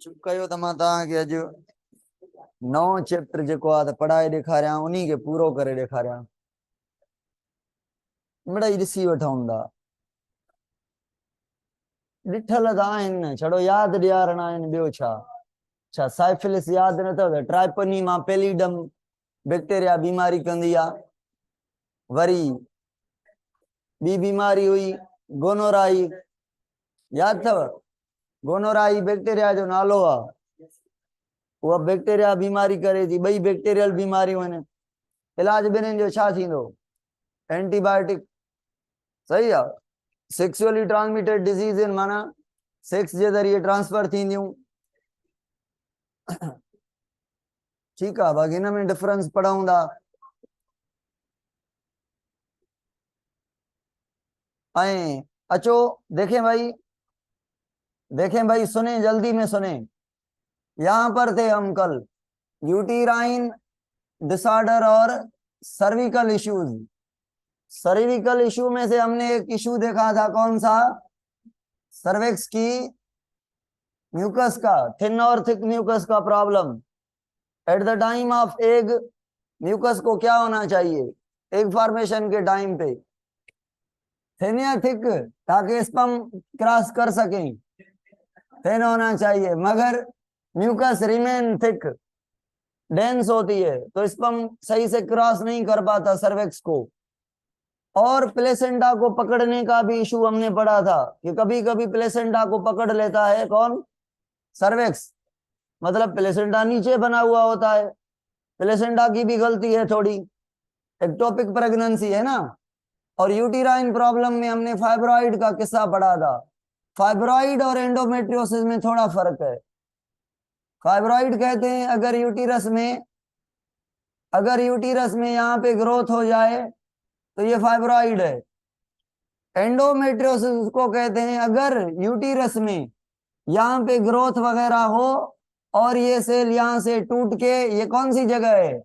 चुप कयो त मां तव्हांखे अॼु नओं चैप्टर जेको आहे त पढ़ाए ॾेखारियां, उन्ही खे पूरो करे ॾेखारियां। मिड़ई ॾिसी वठूं था, ॾिठल त आहिनि, छड़ो यादि ॾियारणा आहिनि, ॿियो छा। छा साइफिलिस यादि न अथव? ट्राइपनीमा पेलिडम बैक्टीरिया बीमारी कंदी आहे। वरी ॿी बीमारी हुई गोनोराई, यादि अथव? गोनोराई बैक्टीरिया जो नालो आहे। उहा बैक्टीरिया बीमारी करे थी, ॿई बैक्टीरियल बीमारियूं आहिनि। इलाज ॿिन्हिनि जो छा थींदो? एंटीबायोटिक। सही आहे। सेक्सुअली ट्रांसमिटेड डिजीज आहिनि, माना सेक्स जे ज़रिए ट्रांसफर थींदियूं। ठीकु आहे, बाक़ी हिन में डिफरेंस पढ़ूं था। ऐं अचो देखें भाई सुने, जल्दी में सुने। यहां पर थे हम कल यूटीराइन डिसऑर्डर और सर्विकल इश्यूज। सर्विकल इशू में से हमने एक इशू देखा था, कौन सा? सर्विक्स की म्यूकस का, थिन और थिक म्यूकस का problem. At the time of egg mucus को क्या होना चाहिए एग फॉर्मेशन के टाइम पे? थिन या थिक, ताकि स्पर्म क्रॉस कर सकें। थिन होना चाहिए, मगर म्यूकस रिमेन थिक, डेंस होती है, तो स्पर्म सही से क्रॉस नहीं कर पाता सर्विक्स को। और प्लेसेंटा को पकड़ने का भी इशू हमने पढ़ा था कि कभी कभी प्लेसेंटा को पकड़ लेता है कौन? सर्विक्स। मतलब प्लेसेंटा नीचे बना हुआ होता है, प्लेसेंटा की भी गलती है थोड़ी। एक्टोपिक प्रेगनेंसी है ना। और यूटीराइन प्रॉब्लम में हमने फाइब्रॉइड का किस्सा पढ़ा था। फाइब्रॉइड और एंडोमेट्रियोसिस में थोड़ा फर्क है। फाइब्रॉइड कहते हैं अगर यूटीरस में यहाँ पे ग्रोथ हो जाए तो ये फाइब्रॉइड है। एंडोमेट्रियोसिस उसको कहते हैं अगर यूटीरस में यहाँ पे ग्रोथ वगैरह हो और ये सेल यहाँ से टूट के, ये कौन सी जगह है?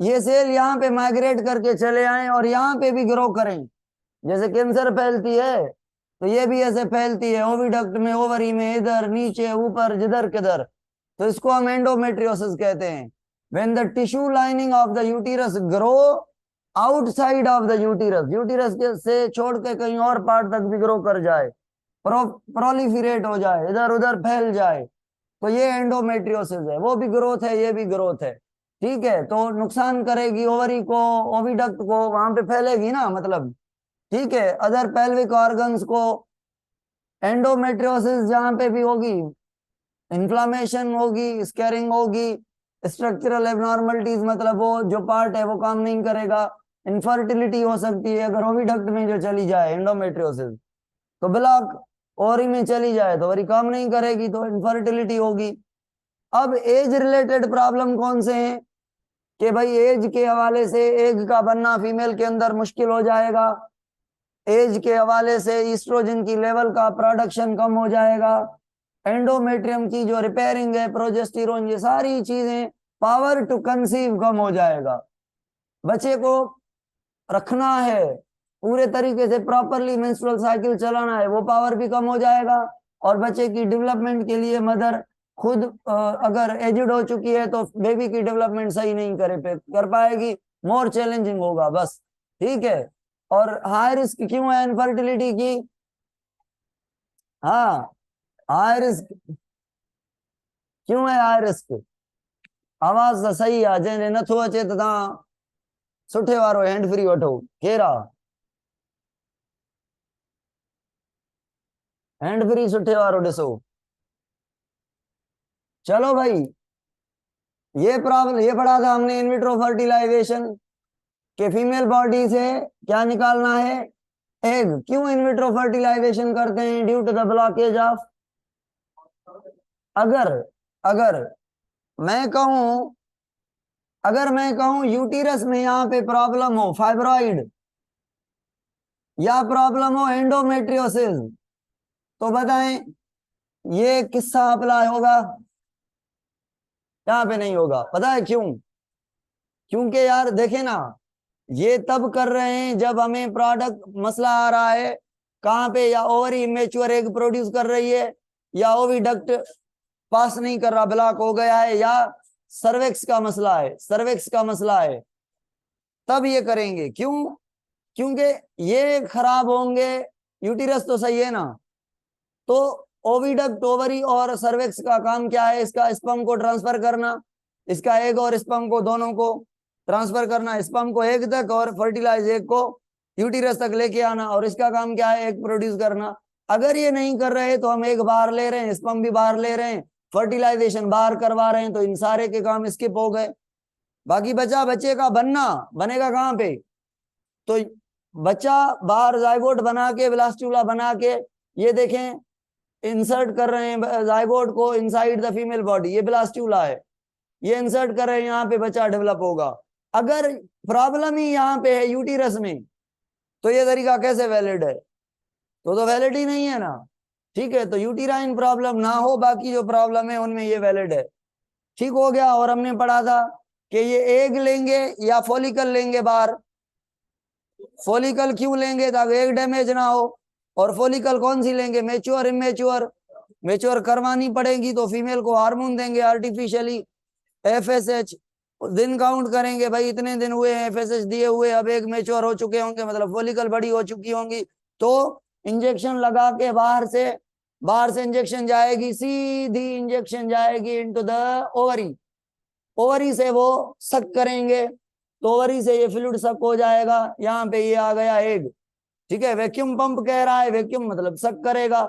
ये सेल यहाँ पे माइग्रेट करके चले आए और यहाँ पे भी ग्रो करें। जैसे कैंसर फैलती है तो ये भी ऐसे फैलती है, ओविडक्ट में, ओवरी में, इधर नीचे ऊपर जिधर किधर। तो इसको हम एंडोमेट्रियोसिस कहते हैं। When the tissue lining of the uterus grow outside of the uterus, uterus के से छोड़ के कहीं और पार्ट तक भी ग्रो कर जाए, प्रोलिफरेट हो जाए, इधर उधर फैल जाए, तो ये एंडोमेट्रियोसिस है। वो भी ग्रोथ है, ये भी ग्रोथ है। ठीक है, तो नुकसान करेगी ओवरी को, ओविडक्ट को, वहां पे फैलेगी ना, मतलब। ठीक है, अदर पेल्विक ऑर्गन्स को। एंडोमेट्रियोसिस जहां पे भी होगी, इन्फ्लामेशन होगी, स्कैरिंग होगी, स्ट्रक्चरल एबनॉर्मलिटीज, मतलब वो जो पार्ट है वो काम नहीं करेगा। इनफर्टिलिटी हो सकती है अगर ओविडक्ट में जो चली जाए एंडोमेट्रियोसिस, तो ब्लॉक ओवरी में चली जाए तो ओवरी काम नहीं करेगी, तो इनफर्टिलिटी होगी। अब एज रिलेटेड प्रॉब्लम कौन से हैं? कि भाई एज के हवाले से एग का बनना फीमेल के अंदर मुश्किल हो जाएगा, एज के हवाले से ईस्ट्रोजन की लेवल का प्रोडक्शन कम हो जाएगा, एंडोमेट्रियम की जो रिपेयरिंग है, प्रोजेस्टेरोन, ये सारी चीजें, पावर टू कंसीव कम हो जाएगा। बच्चे को रखना है पूरे तरीके से, प्रॉपरली मेंस्ट्रुअल साइकिल चलाना है, वो पावर भी कम हो जाएगा। और बच्चे की डेवलपमेंट के लिए मदर खुद अगर एजिड हो चुकी है तो बेबी की डेवलपमेंट सही नहीं कर पाएगी, मोर चैलेंजिंग होगा, बस। ठीक है। और हाई रिस्क क्यों है इनफर्टिलिटी की? हाँ, हाई रिस्क क्यों है? हाई रिस्क, आवाज तो सही है, जैसे नथो अचे तो तव्हां सुठे वारो हैंड फ्री वठो। केरु आहे? हैंड फ्री सुठे वारो ॾिसो। चलो भाई, ये प्रॉब्लम ये पढ़ा था हमने, इनविट्रो फर्टिलाइजेशन के फीमेल बॉडी से क्या निकालना है? एग। क्यों इनविट्रो फर्टिलाइजेशन करते हैं? Due to the blockage of, अगर अगर मैं कहूं यूटीरस में यहाँ पे प्रॉब्लम हो फाइब्रॉइड, या प्रॉब्लम हो एंडोमेट्रियोसिस, तो बताएं ये किस्सा अप्लाई होगा? यहाँ पे नहीं होगा। पता है क्यों? क्योंकि यार देखे ना, ये तब कर रहे हैं जब हमें प्रोडक्ट मसला आ रहा है कहाँ पे, या ओवरी इमेच्योर एग प्रोड्यूस कर रही है, या ओविडक्ट पास नहीं कर रहा, ब्लॉक हो गया है, या सर्वेक्स का मसला है, सर्वेक्स का मसला है, तब ये करेंगे। क्यों? क्योंकि ये खराब होंगे, यूटिरस तो सही है ना। तो ओविडक्ट, ओवरी और सर्वेक्स का काम क्या है? इसका स्पर्म को ट्रांसफर करना, इसका एग और स्पर्म को दोनों को ट्रांसफर करना, स्पर्म को एग तक और फर्टिलाइज एग को यूटिरस तक लेके आना, और इसका काम क्या है? एग प्रोड्यूस करना। अगर ये नहीं कर रहे तो हम एग बाहर ले रहे हैं, स्पर्म भी बाहर ले रहे हैं, फर्टिलाइजेशन बाहर करवा रहे हैं, तो इन सारे के काम स्किप हो गए। बाकी बचा बच्चे का बनना, बनेगा कहाँ पे? तो बच्चा बाहर जाइगोट बना के, ब्लास्टुला बना के, ये देखें इंसर्ट कर रहे हैं जाइगोट को इनसाइड द फीमेल बॉडी, ये ब्लास्टुला है, ये इंसर्ट कर रहे हैं, यहाँ पे बच्चा डेवलप होगा। अगर प्रॉब्लम ही यहाँ पे है यूटिरस में, तो ये तरीका कैसे वैलिड है? तो वैलिड ही नहीं है ना। ठीक है, तो यूटिराइन प्रॉब्लम ना हो, बाकी जो प्रॉब्लम है उनमें ये वैलिड है। ठीक हो गया। और हमने पढ़ा था कि ये एग लेंगे या फॉलिकल लेंगे बाहर। फॉलिकल क्यों लेंगे? ताकि एग डैमेज ना हो। और फॉलिकल कौन सी लेंगे? Mature, immature. मेच्योर करवानी पड़ेगी तो फीमेल को हार्मोन देंगे आर्टिफिशियली, एफएसएच। दिन काउंट करेंगे, भाई इतने दिन हुए हैं एफएसएच दिए हुए, अब एग मेच्योर हो चुके होंगे, मतलब फॉलिकल बड़ी हो चुकी होंगी, तो इंजेक्शन लगा के बाहर से इंजेक्शन जाएगी, सीधी इंजेक्शन जाएगी इनटू द ओवरी। ओवरी से वो सक करेंगे, तो ओवरी से ये फ्लूइड सक हो जाएगा, यहाँ पे ये आ गया एग। ठीक है, वैक्यूम पंप कह रहा है, वैक्यूम मतलब सक करेगा।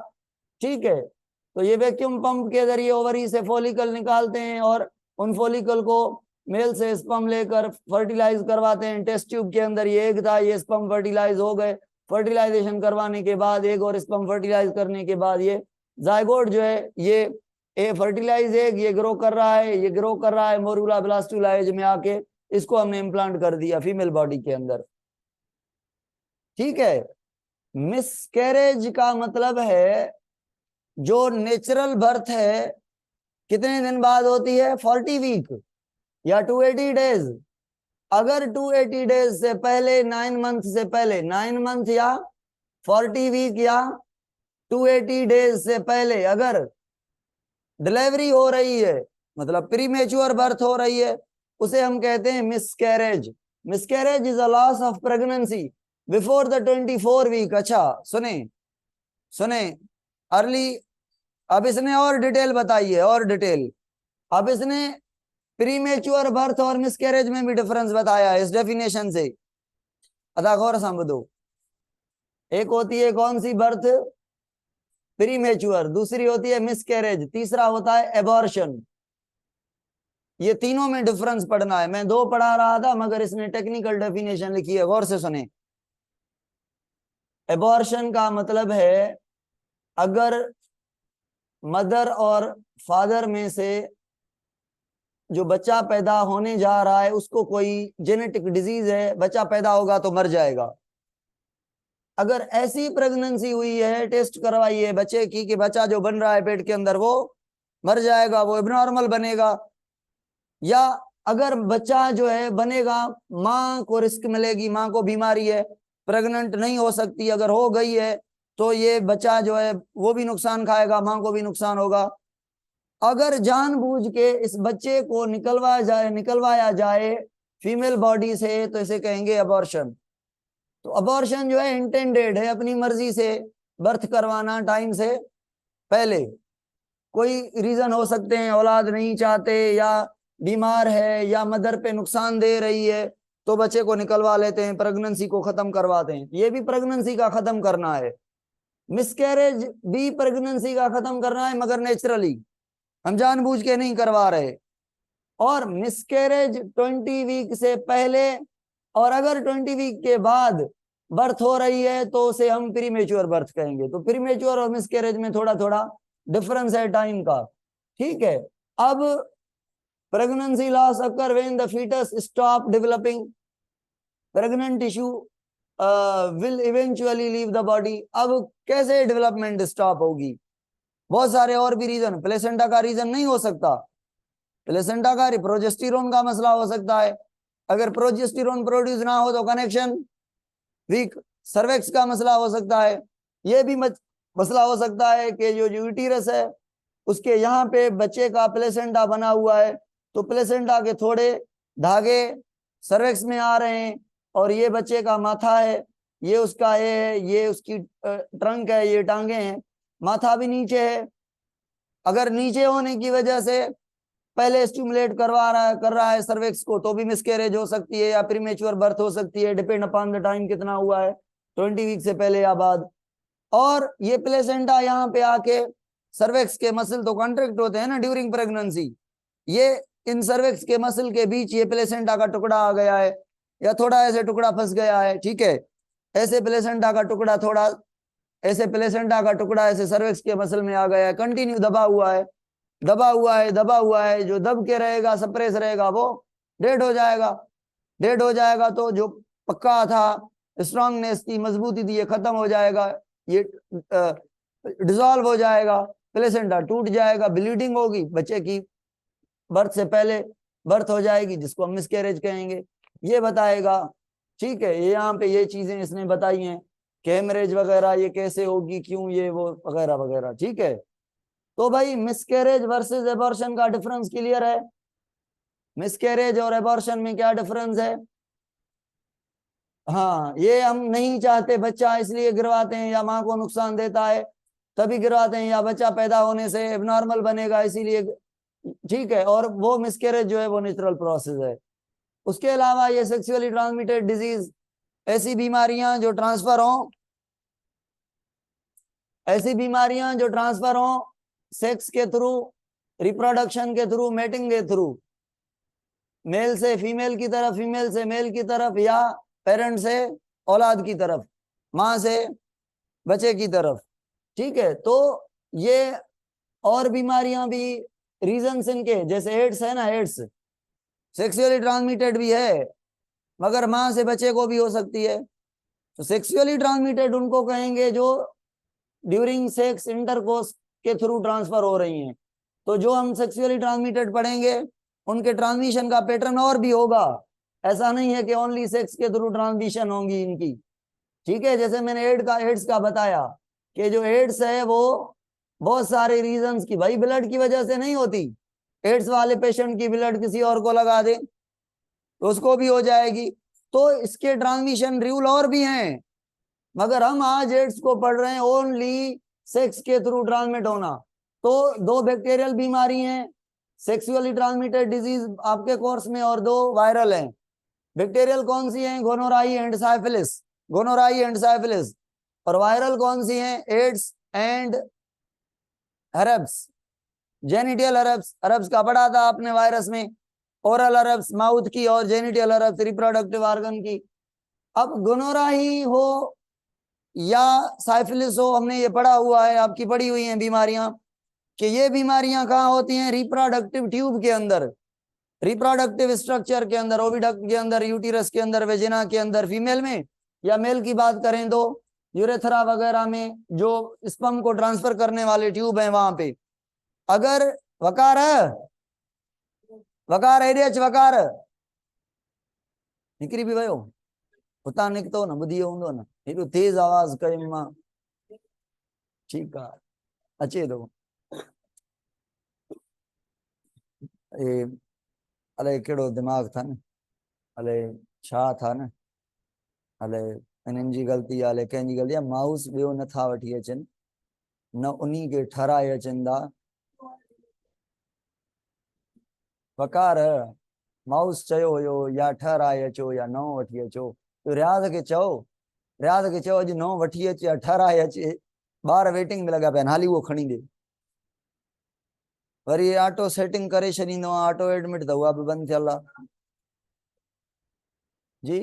ठीक है, तो ये वैक्यूम पंप के जरिए ओवरी से फॉलिकल निकालते हैं, और उन फॉलिकल को मेल से स्पर्म लेकर फर्टिलाइज करवाते हैं। टेस्ट ट्यूब के अंदर ये एग था, ये स्पर्म फर्टिलाइज हो गए। फर्टिलाइजेशन करवाने के बाद, एग और स्पर्म फर्टिलाइज करने के बाद, ये जाइगोट जो है, ये फर्टिलाइज एग ये ग्रो कर रहा है, ये ग्रो कर रहा है मोरुला ब्लास्टुला एज में आके, इसको हमने इम्प्लांट कर दिया फीमेल बॉडी के अंदर। ठीक है, मिसकैरेज का मतलब है जो नेचुरल बर्थ है कितने दिन बाद होती है? 40 वीक या 280 डेज। अगर 280 डेज से पहले, 9 मंथ से पहले, 9 मंथ या 40 वीक या 280 डेज से पहले अगर डिलीवरी हो रही है, मतलब प्रीमेच्योर बर्थ हो रही है, उसे हम कहते हैं miscarriage. Miscarriage is a loss of pregnancy before the 24 week. अच्छा सुने अर्ली। अब इसने और डिटेल बताई है, और डिटेल। अब इसने प्रीमेच्योर बर्थ और मिसकैरेज में भी डिफरेंस बताया है इस डेफिनेशन से। अदा गौर समझो, एक होती है कौन सी बर्थ? प्रीमेच्योर, दूसरी होती है मिसकैरेज, तीसरा होता है एबॉर्शन। ये तीनों में डिफरेंस पढ़ना है। मैं 2 पढ़ा रहा था, मगर इसने टेक्निकल डेफिनेशन लिखी है, गौर से सुने। एबॉर्शन का मतलब है अगर मदर और फादर में से जो बच्चा पैदा होने जा रहा है उसको कोई जेनेटिक डिजीज है, बच्चा पैदा होगा तो मर जाएगा। अगर ऐसी प्रेगनेंसी हुई है, टेस्ट करवाई है बच्चे की, कि बच्चा जो बन रहा है पेट के अंदर वो मर जाएगा, वो एबनॉर्मल बनेगा। या अगर बच्चा जो है बनेगा, माँ को रिस्क मिलेगी, माँ को बीमारी है, प्रेग्नेंट नहीं हो सकती, अगर हो गई है तो ये बच्चा जो है वो भी नुकसान खाएगा, माँ को भी नुकसान होगा। अगर जानबूझ के इस बच्चे को निकलवाया जाए फीमेल बॉडी से, तो इसे कहेंगे अबॉर्शन। तो अबॉर्शन जो है इंटेंडेड है, अपनी मर्जी से बर्थ करवाना टाइम से पहले। कोई रीजन हो सकते हैं, औलाद नहीं चाहते, या बीमार है, या मदर पे नुकसान दे रही है, तो बच्चे को निकलवा लेते हैं, प्रेगनेंसी को खत्म करवाते हैं। ये भी प्रेगनेंसी का खत्म करना है। मिसकैरेज भी प्रेगनेंसी का खत्म करना है, मगर नेचुरली, हम जानबूझ के नहीं करवा रहे। और मिसकैरेज 20 वीक से पहले, और अगर 20 वीक के बाद बर्थ हो रही है तो उसे हम प्रीमेच्योर बर्थ कहेंगे। तो प्रीमेच्योर और मिसकैरेज में थोड़ा थोड़ा डिफरेंस है टाइम का। ठीक है, अब pregnancy loss occur when the fetus stop developing, pregnant tissue will eventually leave the body. अब कैसे डेवलपमेंट स्टॉप होगी? बहुत सारे और भी रीजन, प्लेसेंटा का रीजन नहीं हो सकता, प्लेसेंटा का प्रोजेस्टेरोन का मसला हो सकता है, अगर प्रोजेस्टेरोन प्रोड्यूस ना हो तो कनेक्शन वीक, सर्वेक्स का मसला हो सकता है। ये भी मसला हो सकता है कि जो यूटीरस है उसके यहाँ पे बच्चे का प्लेसेंटा बना हुआ है, तो प्लेसेंटा के थोड़े धागे सर्वेक्स में आ रहे हैं, और ये बच्चे का माथा है, ये उसका है, ये उसकी ट्रंक है, ये टांगे हैं, माथा भी नीचे है। अगर नीचे होने की वजह से पहले स्टिमुलेट कर रहा है सर्वेक्स को, तो भी मिसकैरेज हो सकती है या प्रीमेच्योर बर्थ हो सकती है, डिपेंड अपॉन द टाइम कितना हुआ है, 20 वीक से पहले या बाद। और ये प्लेसेंटा यहाँ पे आके सर्वेक्स के मसल तो कॉन्ट्रैक्ट होते हैं ना ड्यूरिंग प्रेगनेंसी, ये इन सर्वेक्स के मसल के बीच ये प्लेसेंटा का टुकड़ा आ गया है, या थोड़ा ऐसे टुकड़ा फंस गया है, ठीक है, ऐसे प्लेसेंटा का टुकड़ा थोड़ा ऐसे प्लेसेंटा का टुकड़ा ऐसे सर्वेक्स के मसल में आ गया है, कंटिन्यू दबा हुआ है, दबा हुआ है, दबा हुआ है, जो दब के रहेगा, सप्रेस रहेगा, वो डेड हो जाएगा। डेड हो जाएगा तो जो पक्का था, स्ट्रांगनेस थी, मजबूती थी, ये खत्म हो जाएगा, ये डिसॉल्व हो जाएगा, प्लेसेंटा टूट जाएगा, ब्लीडिंग होगी, बच्चे की बर्थ से पहले बर्थ हो जाएगी, जिसको हम मिसकैरेज कहेंगे, ये बताएगा। ठीक है, ये यहाँ पे ये चीजें इसने बताई हैं, कैमरेज वगैरह ये कैसे होगी, क्यों, ये वो वगैरह वगैरह। ठीक है, तो भाई मिसकैरेज वर्सेस एबॉर्शन का डिफरेंस क्लियर है? मिसकैरेज और एबॉर्शन में क्या डिफरेंस है? हाँ, ये हम नहीं चाहते बच्चा इसलिए गिरवाते हैं, या माँ को नुकसान देता है तभी गिरवाते हैं, या बच्चा पैदा होने से एबनॉर्मल बनेगा इसीलिए, ठीक है, और वो मिसकैरेज जो है वो नेचुरल प्रोसेस है। उसके अलावा ये सेक्सुअली ट्रांसमिटेड डिजीज, ऐसी बीमारियां जो ट्रांसफर हों, ऐसी बीमारियां जो ट्रांसफर हों सेक्स के थ्रू, रिप्रोडक्शन के थ्रू, मेटिंग के थ्रू, मेल से फीमेल की तरफ, फीमेल से मेल की तरफ, या पेरेंट से औलाद की तरफ, माँ से बच्चे की तरफ। ठीक है, तो ये और बीमारियां भी रीजन इनके, जैसे एड्स है ना, एड्स सेक्सुअली ट्रांसमिटेड भी है, मगर माँ से बच्चे को भी हो सकती है। तो सेक्सुअली ट्रांसमिटेड उनको कहेंगे जो ड्यूरिंग सेक्स इंटरकोर्स के थ्रू ट्रांसफर हो रही हैं। तो जो हम सेक्सुअली ट्रांसमिटेड पढ़ेंगे उनके ट्रांसमिशन का पैटर्न और भी होगा, ऐसा नहीं है कि ओनली सेक्स के थ्रू ट्रांसमिशन होंगी इनकी। ठीक है, जैसे मैंने एड्स का बताया कि जो एड्स है वो बहुत सारे रीजंस की, भाई ब्लड की वजह से नहीं होती, एड्स वाले पेशेंट की ब्लड किसी और को लगा दे तो उसको भी हो जाएगी। तो इसके ट्रांसमिशन रूल और भी हैं, मगर हम आज एड्स को पढ़ रहे हैं ओनली सेक्स के थ्रू ट्रांसमिट होना। तो दो बैक्टीरियल बीमारी हैं सेक्सुअली ट्रांसमिटेड डिजीज आपके कोर्स में, और दो वायरल हैं। बैक्टीरियल कौन सी हैं? Gonorrhoea and syphilis, gonorrhoea and syphilis. और वायरल कौन सी हैं? AIDS and herpes, genital herpes. Herpes का पढ़ा था आपने वायरस में, ओरल हर्ब्स माउथ की, और जेनिटल हर्ब्स रिप्रोडक्टिव ऑर्गन की। अब गोनोराई हो या साइफिलिस हो, हमने ये पढ़ा हुआ है, आपकी पढ़ी हुई हैं बीमारियां, कि ये बीमारियां कहाँ होती हैं? रिप्रोडक्टिव ट्यूब के अंदर, रिप्रोडक्टिव स्ट्रक्चर के अंदर, ओविडक्ट के अंदर, यूटीरस के अंदर, वेजिना के अंदर फीमेल में, या मेल की बात करें तो यूरेथ्रा वगैरह में जो स्पर्म को ट्रांसफर करने वाले ट्यूब हैं वहां पे। अगर वकार है, वकार एरियच वकार निकरी भी वयो उता निकतो न बुधी हूंदो न, हेॾो तेज आवाज करे मां, ठीकु आहे अचे थो। ए अलाए कहिड़ो दिमाग़ अथनि, अलाए छा था न, अलाए इन्हनि जी ग़लती आहे, अलाए कंहिंजी ग़लती आहे, माउस ॿियो नथा वठी अचनि, न उन्ही खे ठाराए अचनि था। वकार माउस चयो हुयो या ठहराए अचो या नओं वठी अचो, तो रियाज़ खे चओ, रियाज़ खे चओ अॼु नओं वठी अचे या ठहराए अचे, ॿार वेटिंग में लॻा पिया आहिनि, हाली उहो खणी ॾे। वरी ऑटो सेटिंग करे छॾींदो आहे, ऑटो एडमिट त उहा बि बंदि थियल आहे। जी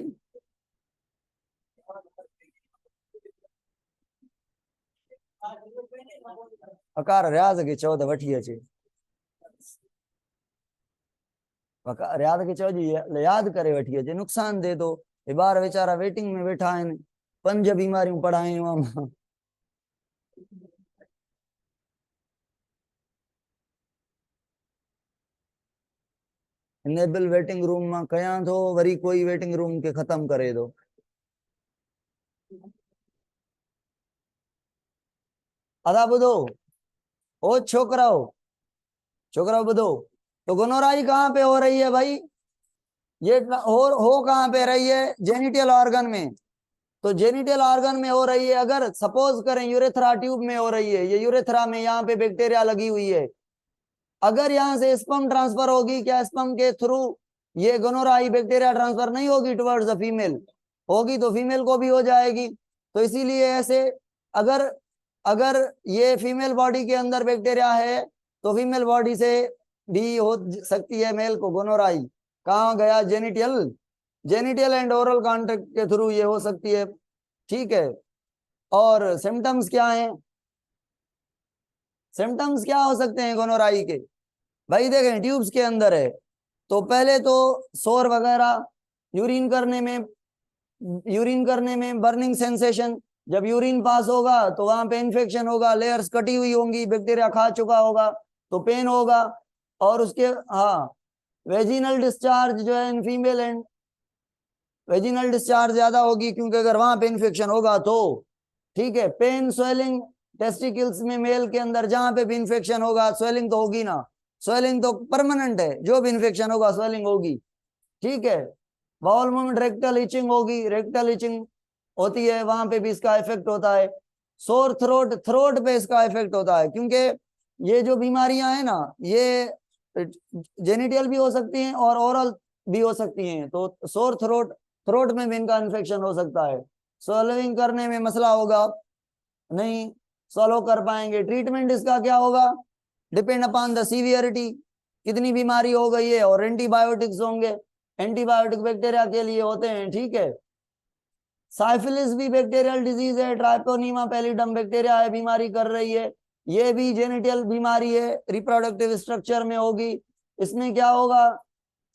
वकार रियाज़ खे चओ त वठी अचे, वकार रियाज़ खे चओ जी यादि करे वठी अचे, नुक़सान थिए थो, हे ॿार वीचारा वेटिंग में वेठा आहिनि, 5 बीमारियूं पढ़ायूं आहिनि मां। इनेबल वेटिंग रूम में कया तो वरी कोई वेटिंग रूम के खत्म करे दो। अदा बुधो, ओ छोकराओ बुधो। तो गोनोराई कहाँ पे हो रही है भाई? ये हो कहाँ पे रही है? जेनिटल ऑर्गन में। तो जेनिटल ऑर्गन में हो रही है, अगर सपोज करें यूरेथ्रा ट्यूब में हो रही है, ये यूरेथ्रा में यहाँ पे बैक्टीरिया लगी हुई है, अगर यहाँ से स्पर्म ट्रांसफर होगी, क्या स्पर्म के थ्रू ये गोनोराई बैक्टीरिया ट्रांसफर नहीं होगी टुवर्ड्स द फीमेल? होगी, तो फीमेल को भी हो जाएगी। तो इसीलिए ऐसे, अगर अगर ये फीमेल बॉडी के अंदर बैक्टीरिया है तो फीमेल बॉडी से भी हो सकती है मेल को गोनोराई। कहाँ गया? Genital, genital and oral contact के थ्रू ये हो सकती है। ठीक है। और सिम्टम्स क्या हैं? सिम्टम्स क्या हो सकते हैं गोनोराई के? भाई देखें, ट्यूब्स के अंदर है तो पहले तो सोर वगैरह, यूरिन करने में बर्निंग सेंसेशन, जब यूरिन पास होगा तो वहां पे इन्फेक्शन होगा, लेयर्स कटी हुई होंगी, बैक्टीरिया खा चुका होगा तो पेन होगा। और उसके हाँ, वेजिनल डिस्चार्ज जो है in female and vaginal discharge ज्यादा होगी, क्योंकि अगर वहां पे इन्फेक्शन होगा तो। ठीक है। पेन, स्वेलिंग टेस्टिकल्स में मेल के अंदर जहां पे भी इन्फेक्शन होगा स्वेलिंग तो होगी ना, स्वेलिंग तो परमानेंट है, जो भी इन्फेक्शन होगा स्वेलिंग होगी। ठीक है। बाउल मूवमेंट, रेक्टल इचिंग होगी, रेक्टल इचिंग होती है, वहां पे भी इसका इफेक्ट होता है। सोर थ्रोट, थ्रोट पे इसका इफेक्ट होता है, क्योंकि ये जो बीमारियां हैं ना, ये जेनिटल भी हो सकती हैं और ओरल भी हो सकती हैं। तो सोर थ्रोट, थ्रोट में भी इनका इन्फेक्शन हो सकता है। swallowing करने में मसला होगा, नहीं सॉल्व कर पाएंगे। ट्रीटमेंट इसका क्या होगा? डिपेंड अपॉन द सीवियरिटी, कितनी बीमारी हो गई है, और एंटीबायोटिक्स होंगे, एंटीबायोटिक बैक्टीरिया के लिए होते हैं। ठीक है। साइफिलिस भी बैक्टीरियल डिजीज है, ट्राइकोनीमा पैलिडम बैक्टीरिया है, बीमारी कर रही है। ये भी जेनिटल बीमारी है, रिप्रोडक्टिव स्ट्रक्चर में होगी। इसमें क्या होगा?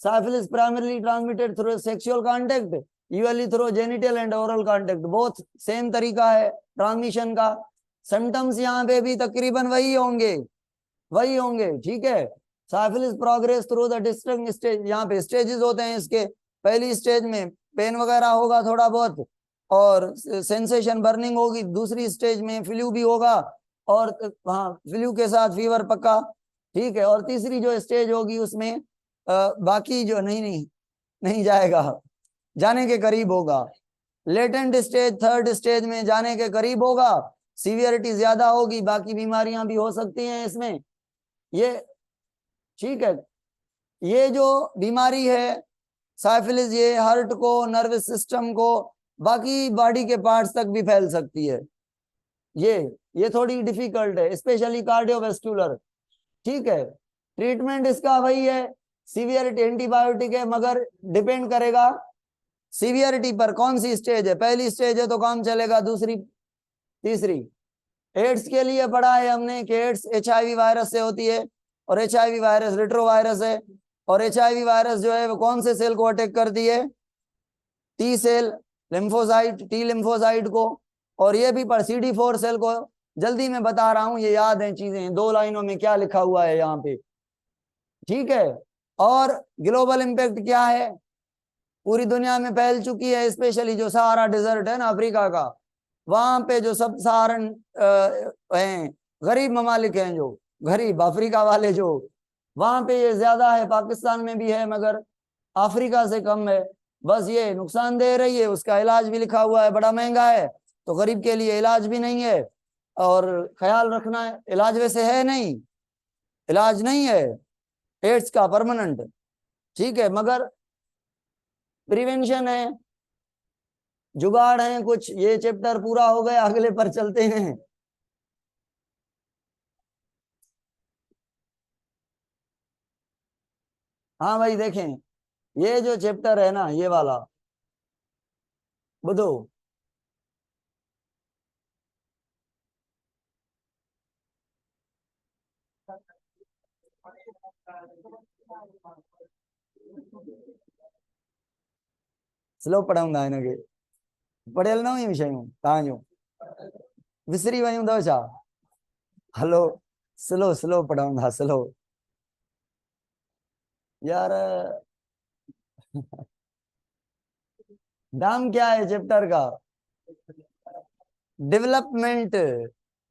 Syphilis primarily transmitted through sexual contact, usually through genital and oral contact, both same तरीका है ट्रांसमिशन का। सिम्टम्स यहाँ पे भी तकरीबन वही होंगे। ठीक है। Syphilis progress through the distinct stage, यहाँ पे स्टेजेस होते हैं इसके। पहली स्टेज में पेन वगैरह होगा थोड़ा बहुत, और सेंसेशन बर्निंग होगी। दूसरी स्टेज में फ्लू भी होगा, और हाँ, फ्लू के साथ फीवर पक्का। ठीक है। और तीसरी जो स्टेज होगी उसमें बाकी जो नहीं जाएगा, जाने के करीब होगा। लेटेंट स्टेज, थर्ड स्टेज में जाने के करीब होगा, सीवियरिटी ज्यादा होगी, बाकी बीमारियां भी हो सकती हैं इसमें ये। ठीक है। ये जो बीमारी है साइफिलिस, ये हार्ट को, नर्वस सिस्टम को, बाकी बॉडी के पार्ट्स तक भी फैल सकती है। ये ये थोड़ी डिफिकल्ट है, स्पेशली कार्डियोवेस्कुलर। ठीक है। ट्रीटमेंट इसका वही है, सीवियरिटी एंटीबायोटिक है, मगर डिपेंड करेगा सीवियरिटी पर, कौन सी स्टेज है। पहली स्टेज है तो काम चलेगा, दूसरी, तीसरी। एड्स के लिए पढ़ा है हमने कि एड्स HIV वायरस से होती है, और HIV वायरस रेट्रोवायरस है। और HIV वायरस जो है वो कौन से सेल को अटैक करती है? T cell, lymphocyte, T lymphocyte को। और ये भी पर CD4 सेल को। जल्दी में बता रहा हूं, ये याद है चीजें, 2 लाइनों में क्या लिखा हुआ है यहाँ पे। ठीक है। और ग्लोबल इंपैक्ट क्या है? पूरी दुनिया में फैल चुकी है, स्पेशली जो सहारा डिजर्ट है ना अफ्रीका का, वहां पे जो सब सहारन हैं, गरीब ममालिक हैं, जो गरीब अफ्रीका वाले, जो वहां पे ये ज्यादा है, पाकिस्तान में भी है मगर अफ्रीका से कम है। बस ये नुकसान दे रही है, उसका इलाज भी लिखा हुआ है, बड़ा महंगा है, तो गरीब के लिए इलाज भी नहीं है। और ख्याल रखना है, इलाज वैसे है नहीं, इलाज नहीं है एड्स का परमानेंट। ठीक है। मगर प्रिवेंशन है, जुगाड़ है कुछ। ये चैप्टर पूरा हो गया, अगले पर चलते हैं। हाँ भाई देखें, ये जो चैप्टर है ना, ये वाला बुधो, स्लो पढ़ाऊंगा इनके, पढ़ेल ना हुई विषय में तव्हांजो, विसरी वयूं अथव छा? हलो, स्लो स्लो पढ़ाऊंगा, स्लो। यार नाम क्या है चैप्टर का? डेवलपमेंट।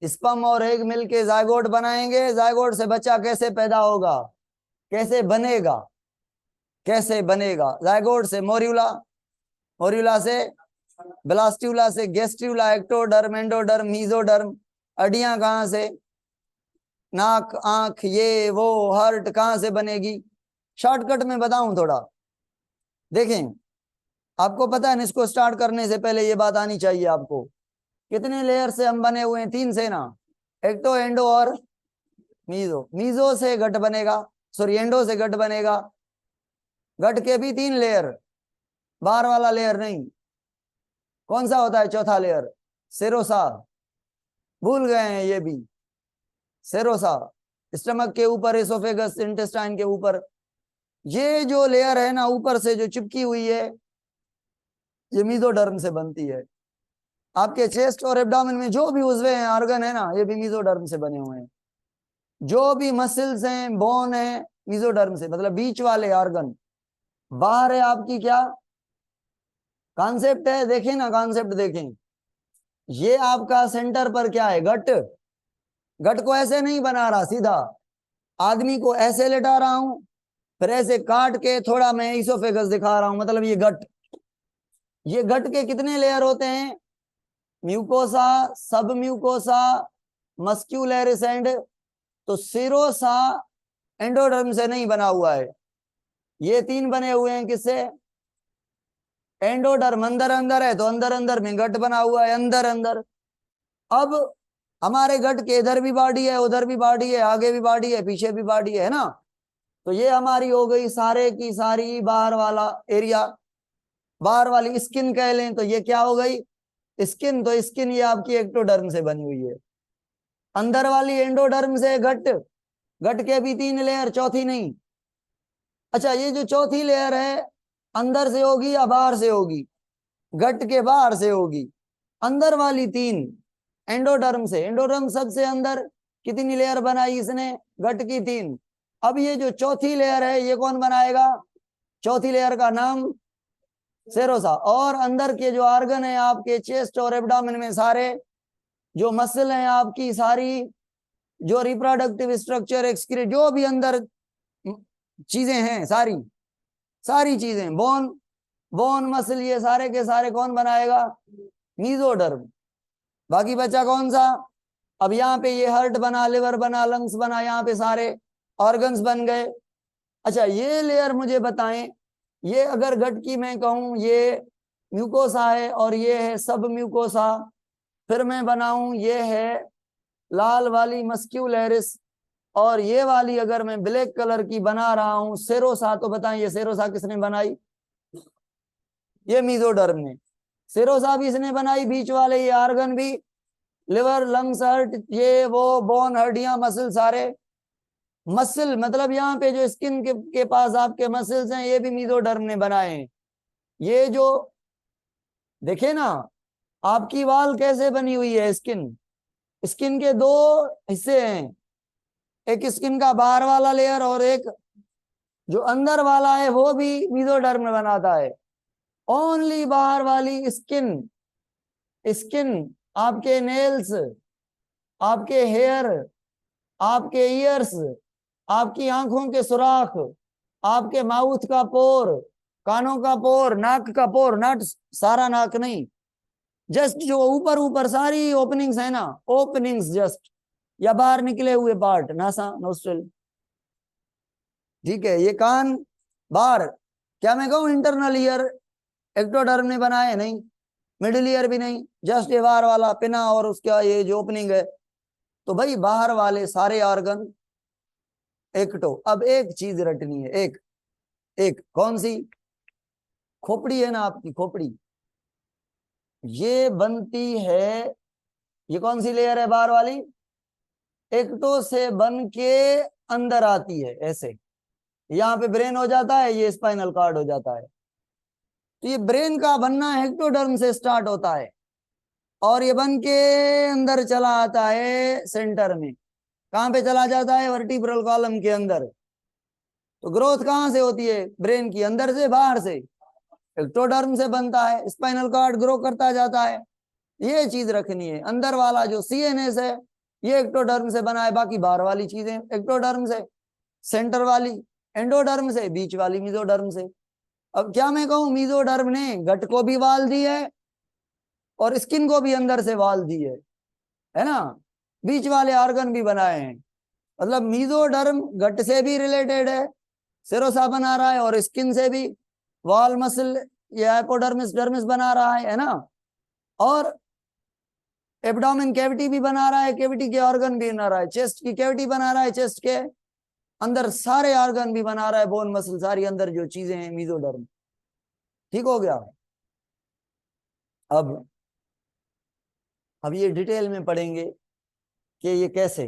स्पर्म और एग मिलके जायगोट बनाएंगे, जायगोट से बच्चा कैसे पैदा होगा, कैसे बनेगा, कैसे बनेगा? जायगोट से मोर्यूला, मोर्यूला से ब्लास्ट्यूला, से गेस्ट्यूला, एक्टोडर्म, एंडोडर्म, मीजोडर्म। अडियां कहां से? नाक, आंख, ये वो हार्ट कहां से बनेगी? शॉर्टकट में बताऊं थोड़ा, देखें। आपको पता है ना, इसको स्टार्ट करने से पहले ये बात आनी चाहिए आपको। कितने लेयर से हम बने हुए हैं? 3 से ना। एक्टो, एंडो और मीजो। मीजो से गट बनेगा, सॉरी एंडो से गट बनेगा। गट के भी 3 लेयर, बाहर वाला लेयर नहीं। कौन सा होता है चौथा लेयर? सेरोसा। भूल गए हैं ये भी। सेरोसा स्टमक के ऊपर, एसोफेगस इंटेस्टाइन के ऊपर। ये जो लेयर है ना ऊपर से जो चिपकी हुई है, ये मीजोडर्म से बनती है। आपके चेस्ट और एब्डोमेन में जो भी उजवे हैं, ऑर्गन है ना, ये भी मीजोडर्म से बने हुए हैं। जो भी मसल्स हैं, बोन है, मीजोडर्म से, मतलब बीच वाले ऑर्गन। बाहर है आपकी क्या कॉन्सेप्ट है, देखें ना, कॉन्सेप्ट देखें। ये आपका सेंटर पर क्या है? गट। गट को ऐसे नहीं बना रहा सीधा, आदमी को ऐसे लेटा रहा हूं, फिर ऐसे काट के थोड़ा मैं इसोफेगस दिखा रहा हूं, मतलब ये गट। ये गट के कितने लेयर होते हैं? म्यूकोसा, सब म्यूकोसा, मस्क्यूलरिस एंड, तो सिरोसा एंडोडर्म से नहीं बना हुआ है। ये 3 बने हुए हैं किससे? एंडोडर्म अंदर अंदर है, तो अंदर अंदर में गट बना हुआ है, अंदर अंदर। अब हमारे गट के इधर भी बॉडी है, उधर भी बॉडी है, आगे भी बॉडी है, पीछे भी बॉडी है ना। तो ये हमारी हो गई सारे की सारी बाहर वाला एरिया। बाहर वाली स्किन कह लें तो ये क्या हो गई? स्किन। तो स्किन ये आपकी एक्टोडर्म से बनी हुई है। अंदर वाली एंडोडर्म से गट। गट के भी 3 लेयर, चौथी नहीं। अच्छा, ये जो चौथी लेयर है अंदर से होगी या बाहर से होगी? गट के बाहर से होगी। अंदर वाली 3 एंडोडर्म से। एंडोडर्म सबसे अंदर, कितनी लेयर बनाई इसने? गट की 3। अब ये जो चौथी लेयर है ये कौन बनाएगा? चौथी लेयर का नाम सेरोसा। और अंदर के जो ऑर्गन है आपके चेस्ट और एब्डोमेन में, सारे जो मसल है आपकी सारी, जो रिप्रोडक्टिव स्ट्रक्चर, एक्सक्रीट, जो भी अंदर चीजें हैं, सारी सारी चीजें, बोन, बोन मसल, ये सारे के सारे कौन बनाएगा? मीजोडर्म। बाकी बचा कौन सा? अब यहाँ पे ये हार्ट बना, लिवर बना, लंग्स बना, यहाँ पे सारे ऑर्गन्स बन गए। अच्छा, ये लेयर मुझे बताएं, ये अगर गट की मैं कहूं ये म्यूकोसा है और ये है सब म्यूकोसा, फिर मैं बनाऊं ये है लाल वाली मस्क्यूलरिस, और ये वाली अगर मैं ब्लैक कलर की बना रहा हूं सेरोसा, तो बताएं ये सेरोसा किसने बनाई? ये मीजोडर्म ने। सेरोसा भी इसने बनाई, बीच वाले ये ऑर्गन भी, लिवर, लंग्स, हार्ट, ये वो, बोन, हड्डियां, मसल, सारे मसल, मतलब यहाँ पे जो स्किन के पास आपके मसल्स हैं, ये भी मीजोडर्म ने बनाए हैं। ये जो देखे ना, आपकी वाल कैसे बनी हुई है? स्किन, स्किन के 2 हिस्से हैं, एक स्किन का बाहर वाला लेयर और एक जो अंदर वाला है, वो भी मीजोडर्म बनाता है। ओनली बाहर वाली स्किन, स्किन, आपके नेल्स, आपके हेयर, आपके ईयर्स, आपकी आंखों के सुराख, आपके माउथ का पोर, कानों का पोर, नाक का पोर, नट सारा नाक नहीं, जस्ट जो ऊपर ऊपर सारी ओपनिंग्स है ना, ओपनिंग्स जस्ट, या बाहर निकले हुए पार्ट, नासा, नोस्ट्रल। ठीक है, ये कान बाहर। क्या मैं कहूं इंटरनल ईयर एक्टोडर्म ने बनाए? नहीं। मिडिल ईयर भी नहीं, जस्ट ये बाहर वाला पिना और उसका ये जो ओपनिंग है। तो भाई बाहर वाले सारे ऑर्गन एक्टो। अब एक चीज रटनी है, एक एक कौन सी? खोपड़ी है ना आपकी, खोपड़ी, ये बनती है, ये कौन सी लेयर है बाहर वाली? एक्टो से बन के अंदर आती है ऐसे, यहाँ पे ब्रेन हो जाता है, ये स्पाइनल कार्ड हो जाता है। तो ये ब्रेन का बनना एक्टोडर्म से स्टार्ट होता है, और ये बन के अंदर चला आता है सेंटर में। कहां पे चला जाता है? वर्टिब्रल कॉलम के अंदर। तो ग्रोथ कहाँ से होती है? ब्रेन की अंदर से बाहर से, एक्टोडर्म से बनता है, स्पाइनल कॉर्ड ग्रो करता जाता है। ये चीज रखनी है। अंदर वाला जो सीएनएस है ये एक्टोडर्म से बना है, बाकी बाहर वाली चीजें एक्टोडर्म से, सेंटर वाली एंडोडर्म से, बीच वाली मीजोडर्म से। अब क्या मैं कहूं, मीजोडर्म ने गट को भी वाल दी है और स्किन को भी अंदर से वाल दी है ना, बीच वाले ऑर्गन भी बनाए हैं। मतलब मीजोडर्म गट से भी रिलेटेड है, सिरोसा बना रहा है, और स्किन से भी वॉल मसल या एपोडर्मिस डर्मिस बना रहा है ना, और एब्डोमेन कैविटी भी बना रहा है, कैविटी के ऑर्गन भी बना रहा है, चेस्ट की कैविटी बना रहा है, चेस्ट के अंदर सारे ऑर्गन भी बना रहा है, बोन मसल सारी अंदर जो चीजें हैं मीजोडर्म। ठीक हो गया। अब ये डिटेल में पढ़ेंगे कि ये कैसे,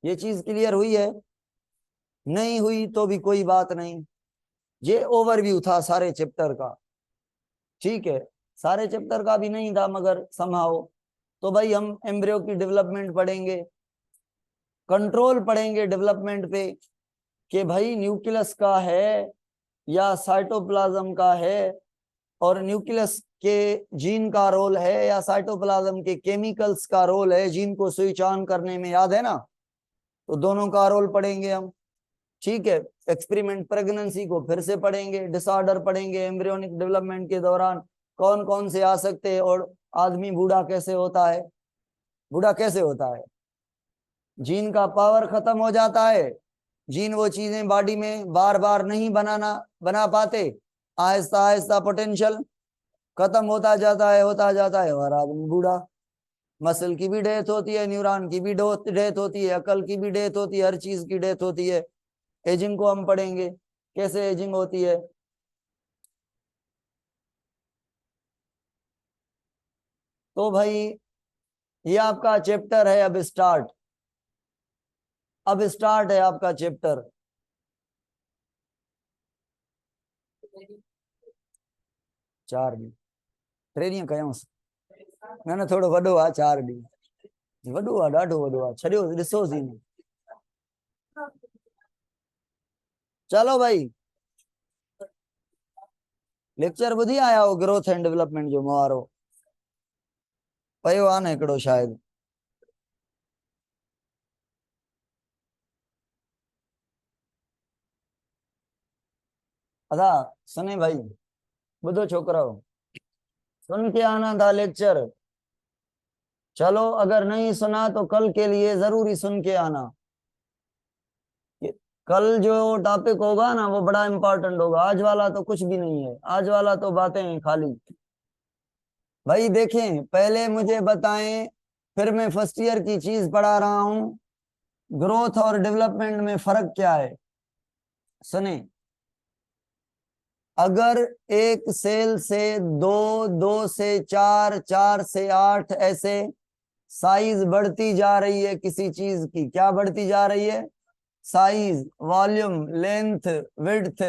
ये चीज क्लियर हुई है? नहीं हुई तो भी कोई बात नहीं, ये ओवरव्यू था सारे चैप्टर का। ठीक है, सारे चैप्टर का भी नहीं था मगर समहाउ। तो भाई हम एम्ब्रियो की डेवलपमेंट पढ़ेंगे, कंट्रोल पढ़ेंगे डेवलपमेंट पे, कि भाई न्यूक्लियस का है या साइटोप्लाज्म का है, और न्यूक्लियस के जीन का रोल है या साइटोप्लाज्म के केमिकल्स का रोल है जीन को स्विच ऑन करने में, याद है ना? तो दोनों का रोल पढ़ेंगे हम। ठीक है, एक्सपेरिमेंट प्रेगनेंसी को फिर से पढ़ेंगे, डिसऑर्डर पढ़ेंगे एम्ब्रियोनिक डेवलपमेंट के दौरान कौन कौन से आ सकते हैं, और आदमी बूढ़ा कैसे होता है, बूढ़ा कैसे होता है? जीन का पावर खत्म हो जाता है, जीन वो चीजें बॉडी में बार बार नहीं बना पाते, आहिस्ता आहिस्ता पोटेंशियल खत्म होता जाता है और आदमी बूढ़ा। मसल की भी डेथ होती है, न्यूरॉन की भी डेथ होती है, अकल की भी डेथ होती है, हर चीज की डेथ होती है। एजिंग को हम पढ़ेंगे, कैसे एजिंग होती है। तो भाई ये आपका चैप्टर है, अब स्टार्ट है आपका चैप्टर। चार डी ट्रेनिंग कयूं, न थोड़ो वॾो आहे, 4 ॾींहं वॾो आहे, ॾाढो वॾो आहे, छॾियो ॾिसोसीं न। चलो भाई, लेक्चर ॿुधी आया हो ग्रोथ एंड डेवलपमेंट जो मुहारो पयो आहे न हिकिड़ो शायद? अदा सुने भाई, ॿुधो छोकरो, सुन के आना था लेक्चर। चलो अगर नहीं सुना तो कल के लिए जरूरी सुन के आना। कल जो टॉपिक होगा ना वो बड़ा इंपॉर्टेंट होगा, आज वाला तो कुछ भी नहीं है, आज वाला तो बातें हैं खाली। भाई देखें, पहले मुझे बताएं, फिर मैं फर्स्ट ईयर की चीज पढ़ा रहा हूं, ग्रोथ और डेवलपमेंट में फर्क क्या है। सुने, अगर एक सेल से दो, दो से चार, चार से आठ, ऐसे साइज बढ़ती जा रही है किसी चीज की, क्या बढ़ती जा रही है? साइज, वॉल्यूम, लेंथ, विड्थ,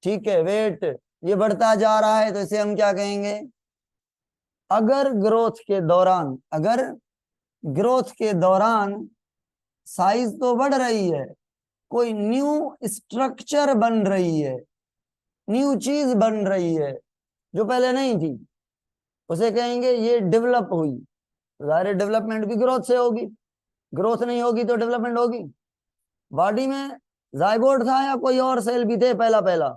ठीक है, वेट, ये बढ़ता जा रहा है, तो इसे हम क्या कहेंगे? अगर ग्रोथ के दौरान साइज तो बढ़ रही है, कोई न्यू स्ट्रक्चर बन रही है, न्यू चीज बन रही है जो पहले नहीं थी, उसे कहेंगे ये डेवलप हुई। जाहिर डेवलपमेंट भी ग्रोथ से होगी, ग्रोथ नहीं होगी तो डेवलपमेंट होगी? बॉडी में जाइगोट था या कोई और सेल भी थे पहला पहला,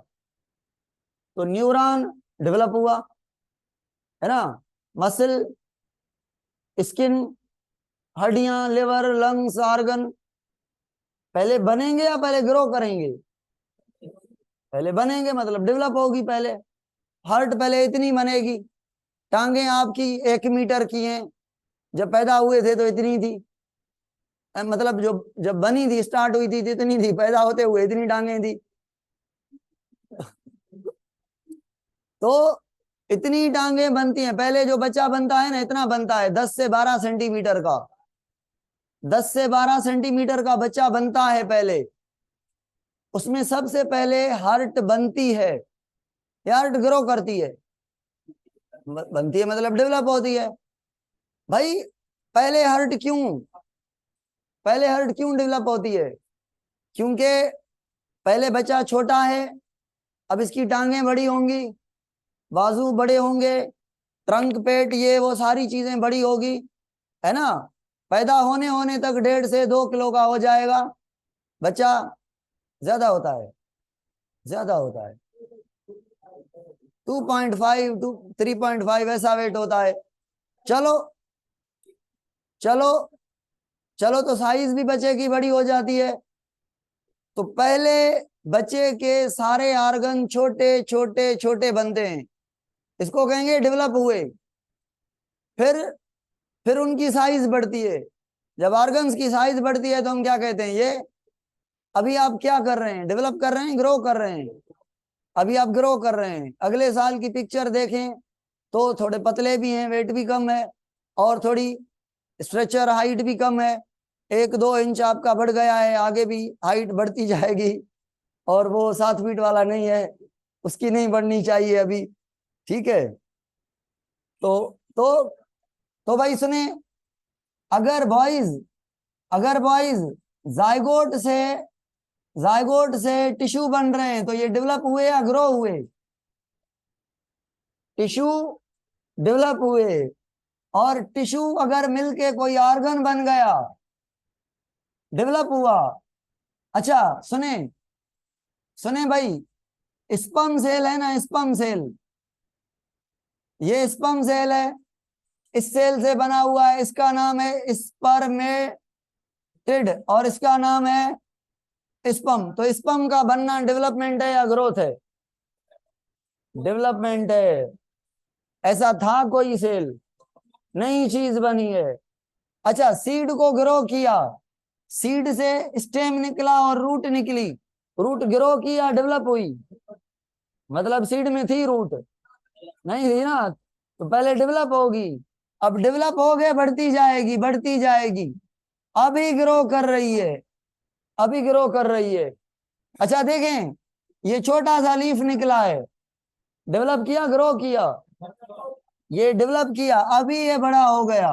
तो न्यूरॉन डेवलप हुआ, है ना, मसल, स्किन, हड्डियां, लिवर, लंग्स, ऑर्गन पहले बनेंगे या पहले ग्रो करेंगे? पहले बनेंगे, मतलब डेवलप होगी पहले। हार्ट पहले इतनी बनेगी, टांगे आपकी 1 मीटर की हैं, जब पैदा हुए थे तो इतनी थी, मतलब जो जब बनी थी, स्टार्ट हुई थी तो इतनी थी, पैदा होते हुए इतनी टांगे थी। तो इतनी टांगे बनती हैं, पहले जो बच्चा बनता है ना, इतना बनता है, 10 से 12 सेंटीमीटर का, 10 से 12 सेंटीमीटर का बच्चा बनता है पहले। उसमें सबसे पहले हार्ट बनती है, हार्ट ग्रो करती है, बनती है मतलब डेवलप होती है। भाई पहले हार्ट क्यों, पहले हार्ट क्यों डेवलप होती है? क्योंकि पहले बच्चा छोटा है, अब इसकी टांगें बड़ी होंगी, बाजू बड़े होंगे, ट्रंक पेट ये वो सारी चीजें बड़ी होगी, है ना। पैदा होने होने तक 1.5 से 2 किलो का हो जाएगा बच्चा। ज्यादा होता है, ज्यादा होता है, 2.5 टू 3.5 ऐसा वेट होता है। चलो चलो चलो, तो साइज भी बच्चे की बड़ी हो जाती है। तो पहले बच्चे के सारे आर्गन छोटे छोटे छोटे बनते हैं, इसको कहेंगे डेवलप हुए। फिर फिर उनकी साइज बढ़ती है। जब ऑर्गन्स की साइज बढ़ती है तो हम क्या कहते हैं, ये अभी आप क्या कर रहे हैं, डेवलप कर रहे हैं, ग्रो कर रहे हैं। अभी आप ग्रो कर रहे हैं। अगले साल की पिक्चर देखें तो थोड़े पतले भी हैं, वेट भी कम है, और थोड़ी स्ट्रेचर हाइट भी कम है, 1-2 इंच आपका बढ़ गया है, आगे भी हाइट बढ़ती जाएगी। और वो 7 फीट वाला नहीं है, उसकी नहीं बढ़नी चाहिए अभी, ठीक है। तो तो तो भाई सुने, अगर बॉयज अगर बॉयज जायगोट से टिश्यू बन रहे हैं तो ये डेवलप हुए या ग्रो हुए? टिश्यू डेवलप हुए। और टिश्यू अगर मिलके कोई ऑर्गन बन गया, डेवलप हुआ। अच्छा सुने, सुने भाई, स्पर्म सेल है ना, स्पर्म सेल, ये स्पर्म सेल है, इस सेल से बना हुआ है, इसका नाम है स्पर्मेटिड और इसका नाम है स्पर्म। तो स्पर्म का बनना डेवलपमेंट है या ग्रोथ है? डेवलपमेंट है। ऐसा था कोई सेल, नई चीज बनी है। अच्छा, सीड को ग्रो किया, सीड से स्टेम निकला और रूट निकली, रूट ग्रो किया, डेवलप हुई, मतलब सीड में थी रूट? नहीं थी ना, तो पहले डेवलप होगी। अब डेवलप हो गए, बढ़ती जाएगी बढ़ती जाएगी, अभी ग्रो कर रही है, अभी ग्रो कर रही है। अच्छा देखें, ये छोटा सा लीफ निकला है, डेवलप किया, ग्रो किया, ये डेवलप किया, अभी ये बड़ा हो गया,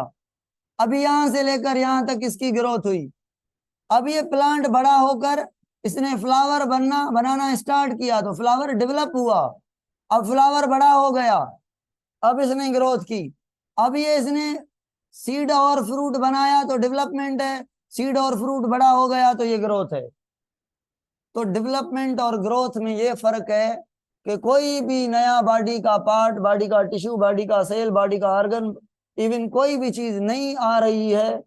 अभी यहां से लेकर यहां तक इसकी ग्रोथ हुई। अब ये प्लांट बड़ा होकर इसने फ्लावर बनाना स्टार्ट किया, तो फ्लावर डेवलप हुआ। अब फ्लावर बड़ा हो गया, अब इसने ग्रोथ की। अब ये इसने सीड और फ्रूट बनाया तो डेवलपमेंट है, सीड और फ्रूट बड़ा हो गया तो ये ग्रोथ है। तो डेवलपमेंट और ग्रोथ में ये फर्क है कि कोई भी नया बॉडी का पार्ट, बॉडी का टिश्यू, बॉडी का सेल, बॉडी का ऑर्गन, इवन कोई भी चीज नहीं आ रही है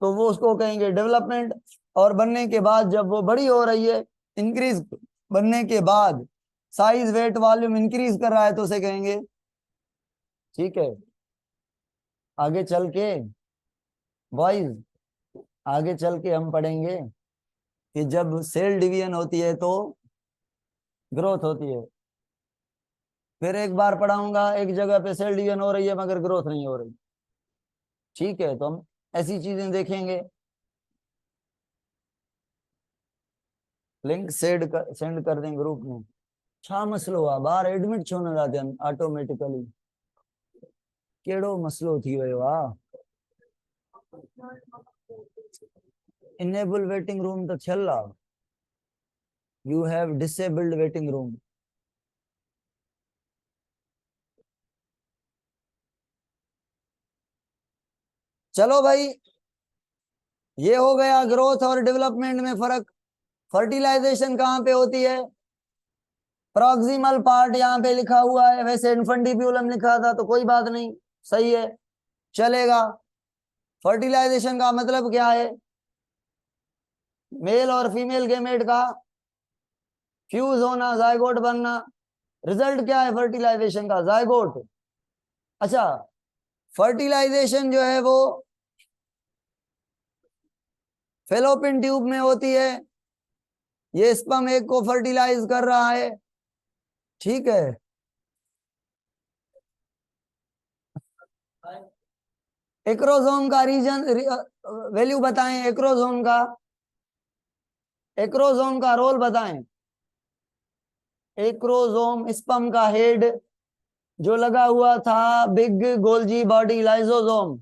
तो वो उसको कहेंगे डेवलपमेंट। और बनने के बाद जब वो बड़ी हो रही है, इंक्रीज बनने के बाद साइज वेट वॉल्यूम इंक्रीज कर रहा है तो उसे कहेंगे, ठीक है। आगे चल के बॉयज, आगे चल के हम पढ़ेंगे कि जब सेल डिवीजन होती है तो ग्रोथ होती है। फिर एक बार पढ़ाऊंगा एक जगह पे सेल डिवीजन हो रही है मगर ग्रोथ नहीं हो रही, ठीक है। तो हम ऐसी चीजें देखेंगे। लिंक सेंड कर दें ग्रुप में। छा मसलो आहे, ॿार एडमिट छो न था थियनि ऑटोमेटिकली, कहिड़ो मसलो थी वियो आहे? इनेबल वेटिंग रूम तो थियल आहे, you have disabled waiting room. चलो भाई, ये हो गया ग्रोथ और डेवलपमेंट में फर्क। फर्टिलाइजेशन कहाँ पे होती है? प्रॉक्सिमल पार्ट यहाँ पे लिखा हुआ है, वैसे इन्फंडिब्यूलम लिखा था तो कोई बात नहीं, सही है, चलेगा। फर्टिलाइजेशन का मतलब क्या है? मेल और फीमेल गेमेट का फ्यूज होना, जायगोट बनना। रिजल्ट क्या है फर्टिलाइजेशन का? जायगोट। अच्छा, फर्टिलाइजेशन जो है वो फेलोपिन ट्यूब में होती है, ये स्पर्म एग को फर्टिलाइज कर रहा है, ठीक है। एक्रोसोम का रीजन वैल्यू बताएं, एक्रोसोम का रोल बताएं। एक्रोसोम स्पर्म का हेड जो लगा हुआ था, big Golgi body lysosome,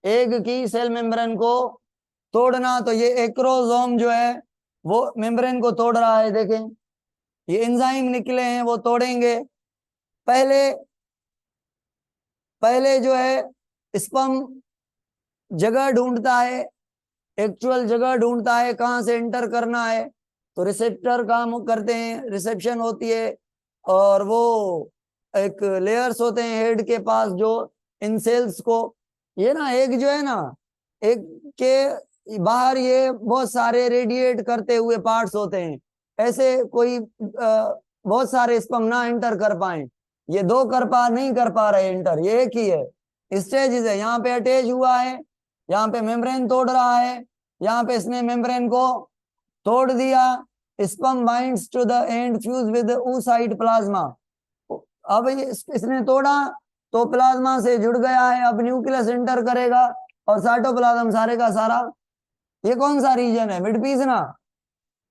egg की सेल मेम्ब्रेन को तोड़ना, तो ये एक्रोसोम जो है वो मेम्ब्रेन को तोड़ रहा है। देखें, ये एंजाइम निकले हैं, वो तोड़ेंगे। पहले पहले जो है स्पर्म जगह ढूंढता है, एक्चुअल जगह ढूंढता है कहाँ से एंटर करना है। तो रिसेप्टर काम करते हैं, रिसेप्शन होती है, और वो एक लेयर्स होते हैं हेड के पास जो इन सेल्स को, ये ना एक जो है ना, एक के बाहर ये बहुत सारे रेडिएट करते हुए पार्ट्स होते हैं। ऐसे कोई बहुत सारे स्पर्म ना एंटर कर पाए, ये दो नहीं कर पा रहे एंटर, ये एक ही है। स्टेजेस है, यहाँ पे अटैच हुआ है, यहाँ पे मेम्ब्रेन तोड़ रहा है, यहाँ पे इसने मेम्ब्रेन को तोड़ दिया। Sperm binds to the and fuse with oocyte plasma. अब इसने तोड़ा तो प्लाज्मा से जुड़ गया है, अब न्यूक्लियस एंटर करेगा और साइटोप्लाज्म सारे का सारा, ये कौन सा रीजन है, मिड पीस ना,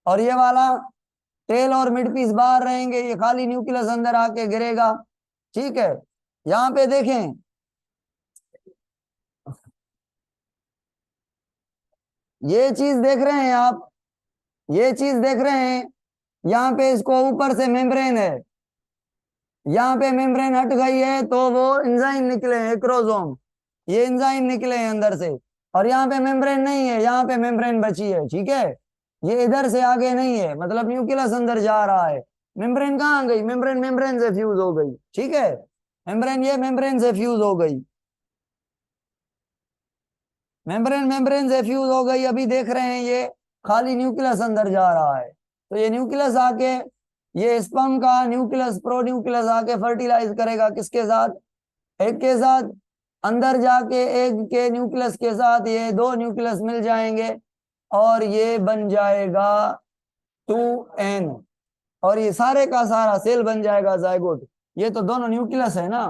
और ये वाला टेल और मिड पीस बाहर रहेंगे, ये खाली न्यूक्लियस अंदर आके गिरेगा। ठीक है, यहाँ पे देखें, ये चीज देख रहे हैं आप, ये चीज देख रहे हैं, यहाँ पे इसको ऊपर से मेम्ब्रेन है, यहाँ पे मेम्ब्रेन हट गई है तो वो एंजाइम निकले हैं एक्रोसोम, ये एंजाइम निकले हैं अंदर से, और यहाँ पे मेम्ब्रेन नहीं है, यहाँ पे मेम्ब्रेन बची है। ठीक है, ये इधर से आगे नहीं है, मतलब न्यूक्लियस अंदर जा रहा है। मेम्ब्रेन कहाँ गई, मेम्ब्रेन मेम्ब्रेन से फ्यूज हो गई। ठीक है, मेम्ब्रेन ये मेम्ब्रेन से फ्यूज हो गई, मेम्ब्रेन मेम्ब्रेन से फ्यूज हो गई। अभी देख रहे हैं ये खाली न्यूक्लियस अंदर जा रहा है, तो ये न्यूक्लियस आके, ये स्पर्म का न्यूक्लियस प्रो न्यूक्लियस आके फर्टिलाइज करेगा किसके साथ, एग के साथ। अंदर जाके एग के न्यूक्लियस के साथ ये दो न्यूक्लियस मिल जाएंगे और ये बन जाएगा 2n, और ये सारे का सारा सेल बन जाएगा जायगोट। ये तो दोनों न्यूक्लियस है ना।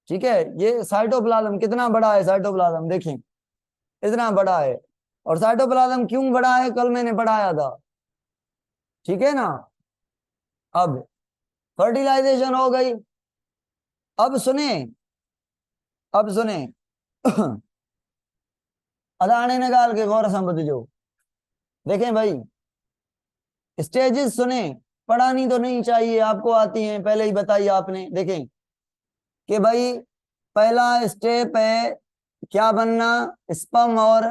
ठीक है, ये साइटोप्लाज्म कितना बड़ा है, साइटोप्लाज्म देखें इतना बड़ा है। और साइटोप्लाज्म क्यों बड़ा है, कल मैंने पढ़ाया था। ठीक है ना, अब फर्टिलाइजेशन हो गई। अब सुने, अब सुने अदाने निकाल के गौर संपत्ति जो देखें भाई, स्टेजेस सुने, पढ़ानी तो नहीं चाहिए, आपको आती हैं, पहले ही बताई आपने। देखें कि भाई पहला स्टेप है क्या बनना, स्पर्म, और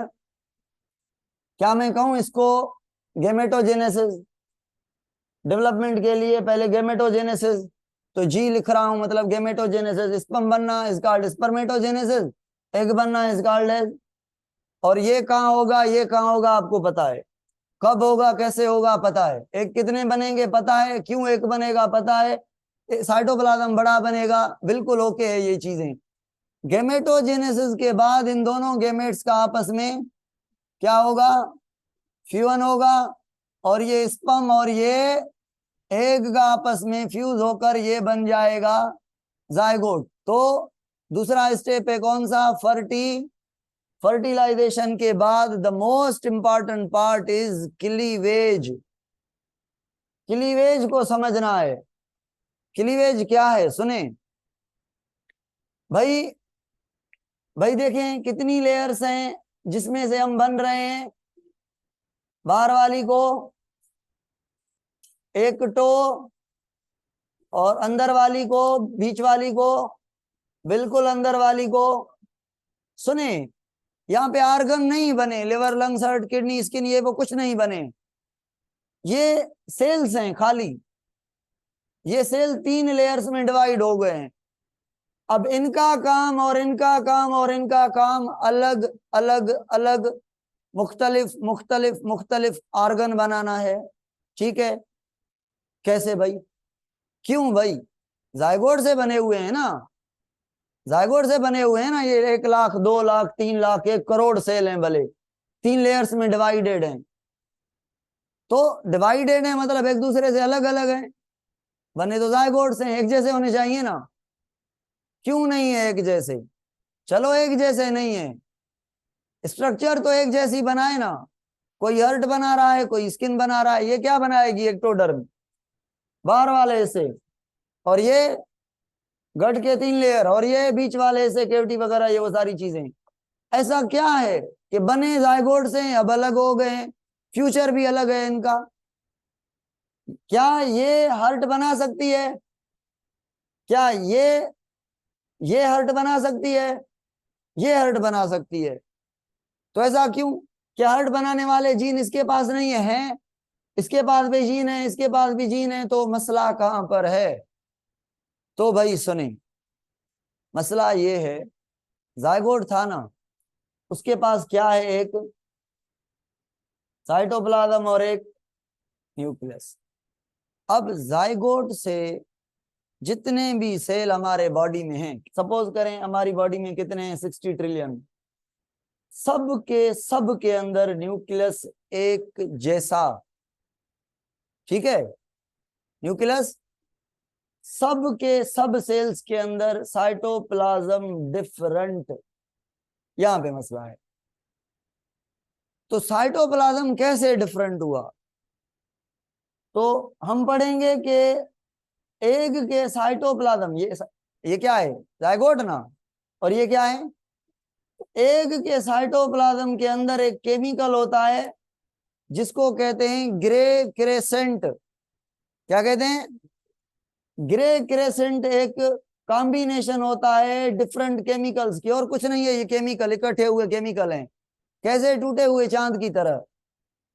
क्या मैं कहूं इसको, गेमेटोजेनेसिस। डेवलपमेंट के लिए पहले गेमेटोजेनेसिस, तो जी लिख रहा हूं, मतलब गेमेटोजेनेसिस, स्पर्म बनना इज कॉल्ड स्पर्मेटोजेनेसिस, एग बनना इज कॉल्ड। और ये कहाँ होगा, ये कहाँ होगा आपको पता है, कब होगा कैसे होगा पता है, एक कितने बनेंगे पता है, क्यों एक बनेगा पता है, साइटोप्लाज्म बड़ा बनेगा, बिल्कुल ओके है ये चीजें। गेमेटोजेनेसिस के बाद इन दोनों गेमेट्स का आपस में क्या होगा, फ्यूजन होगा, और ये स्पर्म और ये एग का आपस में फ्यूज होकर ये बन जाएगा जायगोट। तो दूसरा स्टेप है कौन सा, फर्टिलाइजेशन के बाद the most important part is cleavage. Cleavage को समझना है, क्लीवेज क्या है सुने भाई। भाई देखें कितनी लेयर्स हैं जिसमें से हम बन रहे हैं, बाहर वाली को एक टो, और अंदर वाली को, बीच वाली को, बिल्कुल अंदर वाली को। सुने, यहाँ पे आर्गन नहीं बने, liver lungs heart kidney skin ये वो कुछ नहीं बने, ये सेल्स हैं खाली। ये सेल 3 लेयर्स में डिवाइड हो गए हैं। अब इनका काम और इनका काम और इनका काम अलग अलग अलग, मुख्तलिफ मुख्तलिफ मुख्तलिफ आर्गन बनाना है। ठीक है, कैसे भाई, क्यों भाई, जायगोट से बने हुए हैं ना, जायगोट से बने हुए हैं ना, ये 1 लाख 2 लाख 3 लाख 1 करोड़ सेल हैं, भले 3 लेयर्स में डिवाइडेड हैं। तो डिवाइडेड है मतलब एक दूसरे से अलग अलग है, बने तो जायगोट से, एक जैसे होने चाहिए ना, क्यों नहीं है एक जैसे, चलो एक जैसे नहीं है, स्ट्रक्चर तो एक जैसी बनाए ना, कोई हर्ट बना रहा है, कोई स्किन बना रहा है, ये क्या बनाएगी एक्टोडर्म बाहर वाले से, और ये गट के 3 लेयर, और ये बीच वाले से केविटी वगैरह, ये वो सारी चीजें। ऐसा क्या है कि बने जायगोट से अब अलग हो गए, फ्यूचर भी अलग है इनका। क्या ये हर्ट बना सकती है? क्या ये हर्ट बना सकती है? ये हर्ट बना सकती है। तो ऐसा क्यों? क्या हर्ट बनाने वाले जीन इसके पास नहीं है? इसके पास भी जीन है, इसके पास भी जीन है, तो मसला कहां पर है? तो भाई सुने, मसला ये है, जायगोट था ना, उसके पास क्या है? एक साइटोप्लाज्म और एक न्यूक्लियस। अब जायगोट से जितने भी सेल हमारे बॉडी में हैं, सपोज करें हमारी बॉडी में कितने हैं? 60 ट्रिलियन। सब के अंदर न्यूक्लियस एक जैसा, ठीक है? न्यूक्लियस सब के सब सेल्स के अंदर, साइटोप्लाज्म डिफरेंट। यहां पे मसला है। तो साइटोप्लाज्म कैसे डिफरेंट हुआ? तो हम पढ़ेंगे कि एग के साइटोप्लाज्म, ये क्या है? जायगोट ना। और ये क्या है? एग के साइटोप्लाज्म के अंदर एक केमिकल होता है जिसको कहते हैं ग्रे क्रेसेंट। क्या कहते हैं? ग्रे क्रेसेंट एक कॉम्बिनेशन होता है डिफरेंट केमिकल्स की, और कुछ नहीं है। ये केमिकल इकट्ठे हुए केमिकल हैं, कैसे? टूटे हुए चांद की तरह।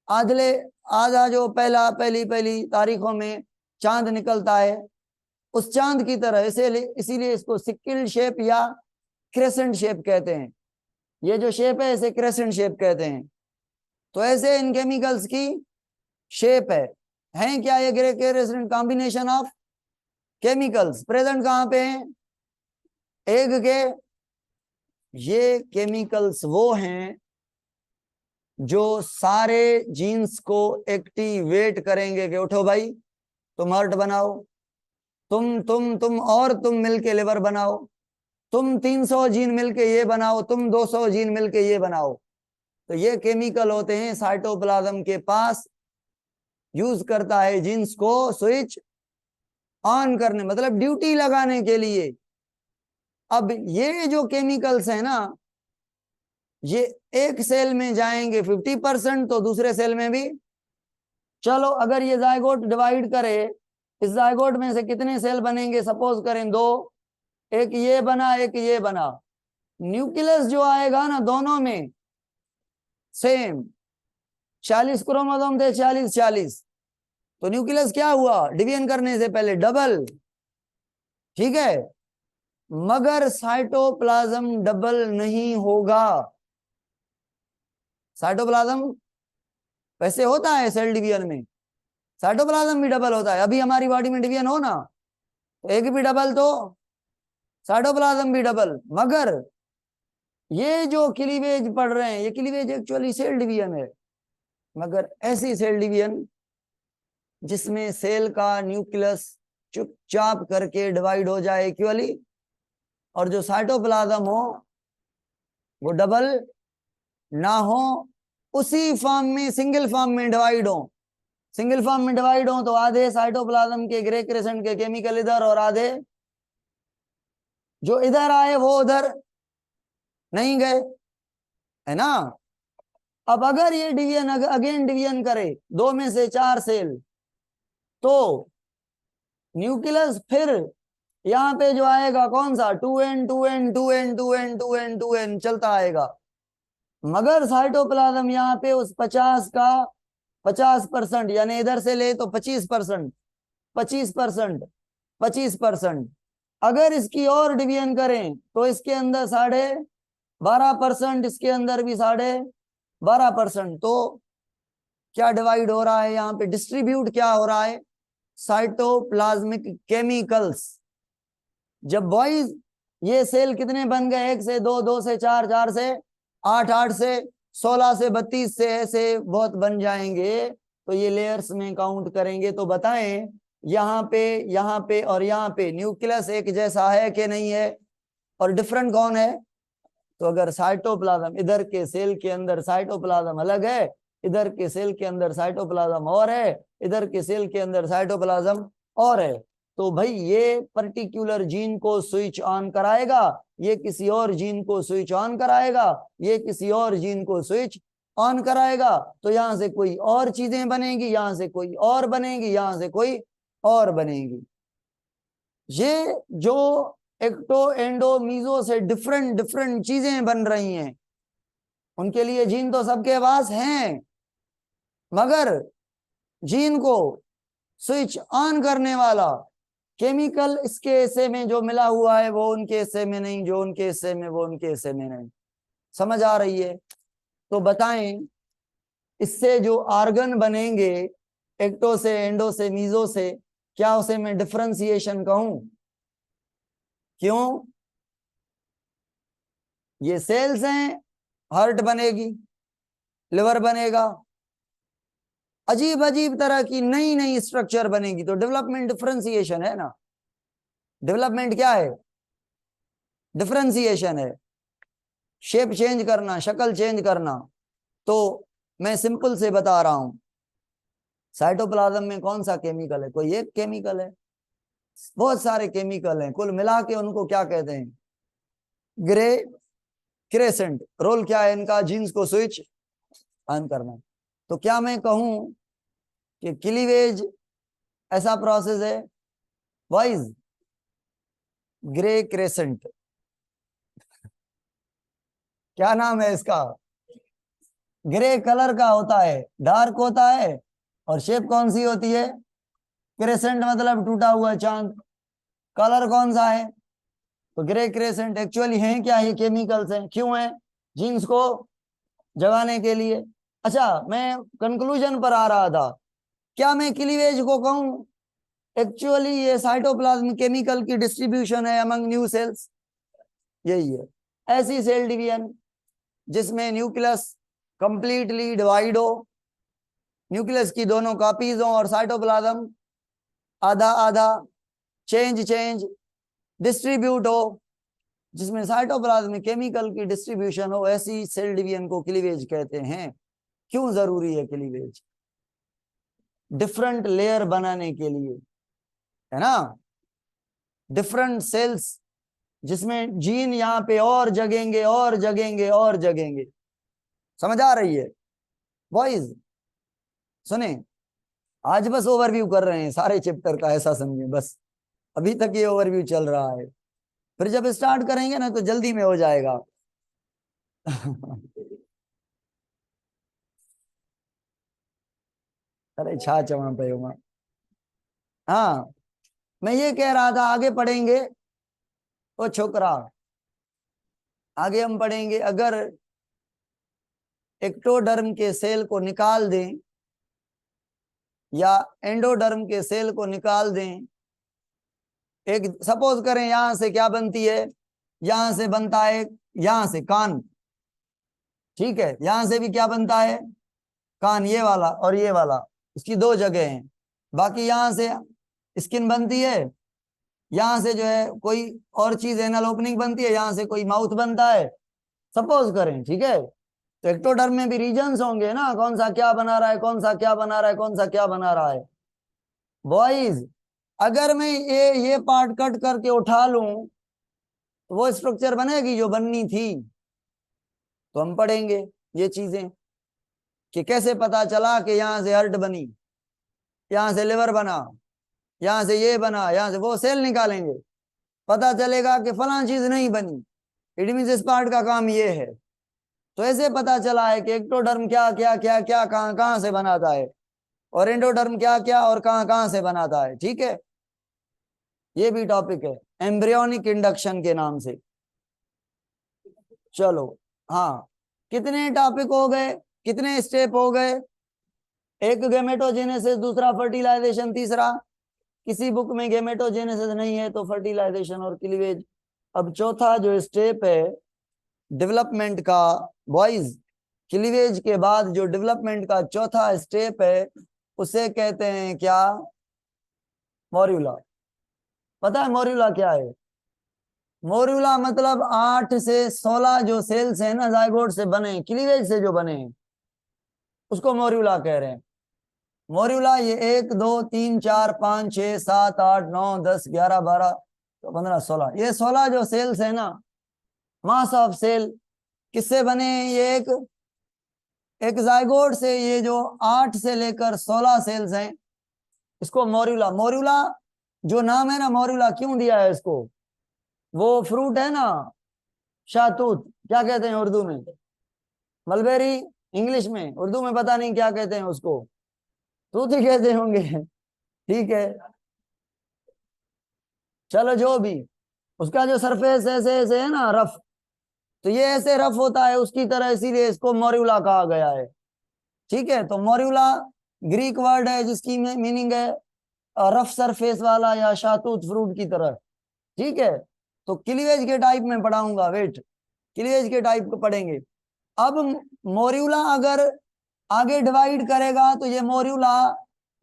आजले आज जो पहली पहली तारीखों में चांद निकलता है, उस चांद की तरह। इसीलिए इसको सिक्किल शेप या क्रेसेंट शेप कहते हैं। ये जो शेप है इसे क्रेसेंट शेप कहते हैं। तो ऐसे इन केमिकल्स की शेप है क्या? ये grey crescent combination of chemicals present कहां पे हैं? एग के। ये केमिकल्स वो हैं जो सारे जीन्स को एक्टिवेट करेंगे कि उठो भाई, तुम हार्ट बनाओ, तुम और तुम मिलके लिवर बनाओ, तुम 300 जीन मिलके ये बनाओ, तुम 200 जीन मिलके ये बनाओ। तो ये केमिकल होते हैं साइटोप्लाज्म के पास, यूज करता है जीन्स को स्विच ऑन करने, मतलब ड्यूटी लगाने के लिए। अब ये जो केमिकल्स है ना, ये एक सेल में जाएंगे 50%, तो दूसरे सेल में भी। चलो अगर ये जायगोट डिवाइड करे, इस जायगोट में से कितने सेल बनेंगे? सपोज करें 2, एक ये बना एक ये बना। न्यूक्लियस जो आएगा ना, दोनों में सेम 40 क्रोमोसोम थे, 40-40। तो न्यूक्लियस क्या हुआ? डिवीजन करने से पहले डबल, ठीक है? मगर साइटोप्लाज्म डबल नहीं होगा। साइटोप्लाज्म वैसे होता है सेल डिवीजन में, साइटोप्लाज्म भी डबल होता है। अभी हमारी बॉडी में डिवीजन हो ना, तो एक भी डबल तो साइटोप्लाज्म भी डबल। मगर ये जो क्लीवेज पढ़ रहे हैं, ये क्लीवेज एक्चुअली सेल डिवीजन है। मगर ऐसी सेल डिवीजन जिसमें सेल का न्यूक्लियस चुपचाप करके डिवाइड हो जाए इक्वली, और जो साइटोप्लाज्म हो वो डबल ना हो, उसी फॉर्म में सिंगल फॉर्म में डिवाइड हो। सिंगल फॉर्म में डिवाइड हो तो आधे साइटोप्लाज्म के ग्रे क्रेसेंट के केमिकल इधर, और आधे जो इधर आए वो उधर नहीं गए, है ना? अब अगर ये डिवीजन अगेन डिवीजन करे 2 में से 4 सेल, तो न्यूक्लियस फिर यहाँ पे जो आएगा कौन सा? 2n 2n 2n 2n 2n 2n चलता आएगा। मगर साइटोप्लाज्म यहाँ पे उस 50 का 50%, यानी इधर से ले तो 25%, 25%, 25%। अगर इसकी और डिवीजन करें तो इसके अंदर 12.5%, इसके अंदर भी 12.5%। तो क्या डिवाइड हो रहा है यहाँ पे? डिस्ट्रीब्यूट क्या हो रहा है? Cytoplasmic chemicals. जब बॉयज ये सेल कितने बन गए? 1 से 2, 2 से 4, 4 से 8, 8 से 16 से 32 से ऐसे बहुत बन जाएंगे। तो ये लेयर्स में काउंट करेंगे तो बताएं, यहाँ पे और यहाँ पे न्यूक्लियस एक जैसा है कि नहीं है? और डिफरेंट कौन है? तो अगर साइटोप्लाज्म, इधर के सेल के अंदर साइटोप्लाज्म अलग है, इधर के सेल के अंदर साइटोप्लाज्म और है, इधर के सेल के अंदर साइटोप्लाज्म और है, तो भाई ये पर्टिकुलर जीन को स्विच ऑन कराएगा, ये किसी और जीन को स्विच ऑन कराएगा, ये किसी और जीन को स्विच ऑन कराएगा तो यहां से कोई और चीजें बनेगी, यहां से कोई और बनेगी, यहां से कोई और बनेगी। ये जो एक्टो एंडो मीजो से डिफरेंट डिफरेंट चीजें बन रही हैं, उनके लिए जीन तो सबके पास हैं, मगर जीन को स्विच ऑन करने वाला केमिकल इसके हिस्से में जो मिला हुआ है वो उनके हिस्से में नहीं, जो उनके हिस्से में वो उनके हिस्से में नहीं। समझ आ रही है? तो बताएं, इससे जो आर्गन बनेंगे एक्टो से एंडो से मीजो से, क्या उसे मैं डिफरेंशिएशन कहूं? क्यों? ये सेल्स हैं, हार्ट बनेगी, लिवर बनेगा, अजीब अजीब तरह की नई नई स्ट्रक्चर बनेगी, तो डेवलपमेंट डिफरेंशिएशन है ना। डेवलपमेंट क्या है? डिफरेंशिएशन है, शेप चेंज करना, शक्ल चेंज करना। तो मैं सिंपल से बता रहा हूं, साइटोप्लाज्म में कौन सा केमिकल है? कोई एक केमिकल है? बहुत सारे केमिकल हैं, कुल मिला के उनको क्या कहते हैं? Grey crescent. रोल क्या है इनका? जीन्स को स्विच ऑन करना। तो क्या मैं कहूं कि क्लीवेज ऐसा प्रोसेस है? बॉयज, ग्रे क्रेसेंट, क्या नाम है इसका? ग्रे कलर का होता है, डार्क होता है, और शेप कौन सी होती है? क्रेसेंट, मतलब टूटा हुआ चांद। कलर कौन सा है? तो ग्रे क्रेसेंट। एक्चुअली है क्या? ये केमिकल्स हैं। क्यों है? जीन्स को जगाने के लिए। अच्छा, मैं कंक्लूजन पर आ रहा था। क्या मैं क्लीवेज को कहूं? एक्चुअली ये साइटोप्लाज्म केमिकल की डिस्ट्रीब्यूशन है अमंग न्यू सेल्स, यही है। ऐसी सेल डिवीजन जिसमें न्यूक्लियस कंप्लीटली डिवाइड हो, न्यूक्लियस की दोनों कॉपीज हो, और साइटोप्लाज्म आधा आधा, चेंज चेंज डिस्ट्रीब्यूट हो, जिसमें साइटोप्लाज्म में केमिकल की डिस्ट्रीब्यूशन हो, ऐसी सेल डिवीजन को क्लीवेज कहते हैं। क्यों जरूरी है क्लीवेज? डिफरेंट लेयर बनाने के लिए, है ना। डिफरेंट सेल्स जिसमें जीन यहाँ पे और जगेंगे और जगेंगे और जगेंगे। समझ आ रही है बॉयज? सुने, आज बस ओवरव्यू कर रहे हैं सारे चैप्टर का, ऐसा समझे बस। अभी तक ये ओवरव्यू चल रहा है, फिर जब स्टार्ट करेंगे ना तो जल्दी में हो जाएगा। अरे छा चवा पे हुआ। हाँ, मैं ये कह रहा था आगे पढ़ेंगे। ओ छोकरा, आगे हम पढ़ेंगे, अगर एक्टोडर्म के सेल को निकाल दें या एंडोडर्म के सेल को निकाल दें, एक सपोज करें यहां से क्या बनती है? यहां से बनता है, यहां से कान, ठीक है। यहां से भी क्या बनता है? कान, ये वाला और ये वाला, इसकी दो जगह हैं। बाकी यहां से स्किन बनती है, यहां से जो है कोई और चीज एनल ओपनिंग बनती है, यहां से कोई माउथ बनता है, सपोज करें, ठीक है। तो एक्टोडर्म में भी रीजन्स होंगे ना, कौन सा क्या बना रहा है, कौन सा क्या बना रहा है, कौन सा क्या बना रहा है। बॉयज, अगर मैं ये पार्ट कट करके उठा लूं तो वो स्ट्रक्चर बनेगी जो बननी थी। तो हम पढ़ेंगे ये चीजें कि कैसे पता चला कि यहां से हार्ट बनी, यहां से लिवर बना, यहां से ये बना, यहां से वो, सेल निकालेंगे, पता चलेगा कि फलां चीज नहीं बनी। इट मींस इस पार्ट का काम ये है। तो ऐसे पता चला है कि एक्टोडर्म क्या क्या क्या क्या कहां कहां से बनाता है, और एंडोडर्म क्या क्या और कहां कहां से बनाता है, ठीक है। ये भी टॉपिक है एम्ब्रियोनिक इंडक्शन के नाम से। चलो, हाँ, कितने टॉपिक हो गए, कितने स्टेप हो गए? एक गेमेटोजेनेसिस, दूसरा फर्टिलाइजेशन, तीसरा किसी बुक में गेमेटोजेनेसिस नहीं है तो फर्टिलाइजेशन और क्लीवेज। अब चौथा जो स्टेप है डेवलपमेंट का, बॉयज, क्लीवेज के बाद जो डेवलपमेंट का चौथा स्टेप है उसे कहते हैं क्या? मोर्यूला। पता है मोर्यूला क्या है? मोर्यूला मतलब 8 से 16 जो सेल्स हैं ना, जाइगोट से बने, क्लीवेज से जो बने हैं, उसको मोर्यूला कह रहे हैं। मोर्यूला ये 1 2 3 4 5 6 7 8 9 10 11 12 15 16, ये 16 जो सेल्स है ना, मास ऑफ सेल, किससे बने हैं? ये एक एक जाइगोट से ये जो 8 से लेकर 16 सेल्स हैं, इसको मोरुला, मोरुला जो नाम है ना, मोरुला क्यों दिया है इसको? वो फ्रूट है ना, शाहतूत, क्या कहते हैं उर्दू में? मलबेरी, इंग्लिश में, उर्दू में पता नहीं क्या कहते हैं उसको, तूत ही कहते होंगे। ठीक है, चलो जो भी, उसका जो सरफेस ऐसे ऐसे है ना, रफ, तो ये ऐसे रफ होता है उसकी तरह, इसीलिए इसको मोरुला कहा गया है। ठीक है, तो मोरुला ग्रीक वर्ड है जिसकी मीनिंग है रफ सरफेस वाला या शाहतूत फ्रूट की तरह। ठीक है, तो क्लीवेज के टाइप में पढ़ाऊंगा, वेट, क्लीवेज के टाइप को पढ़ेंगे। अब मोरुला अगर आगे डिवाइड करेगा तो ये मोरुला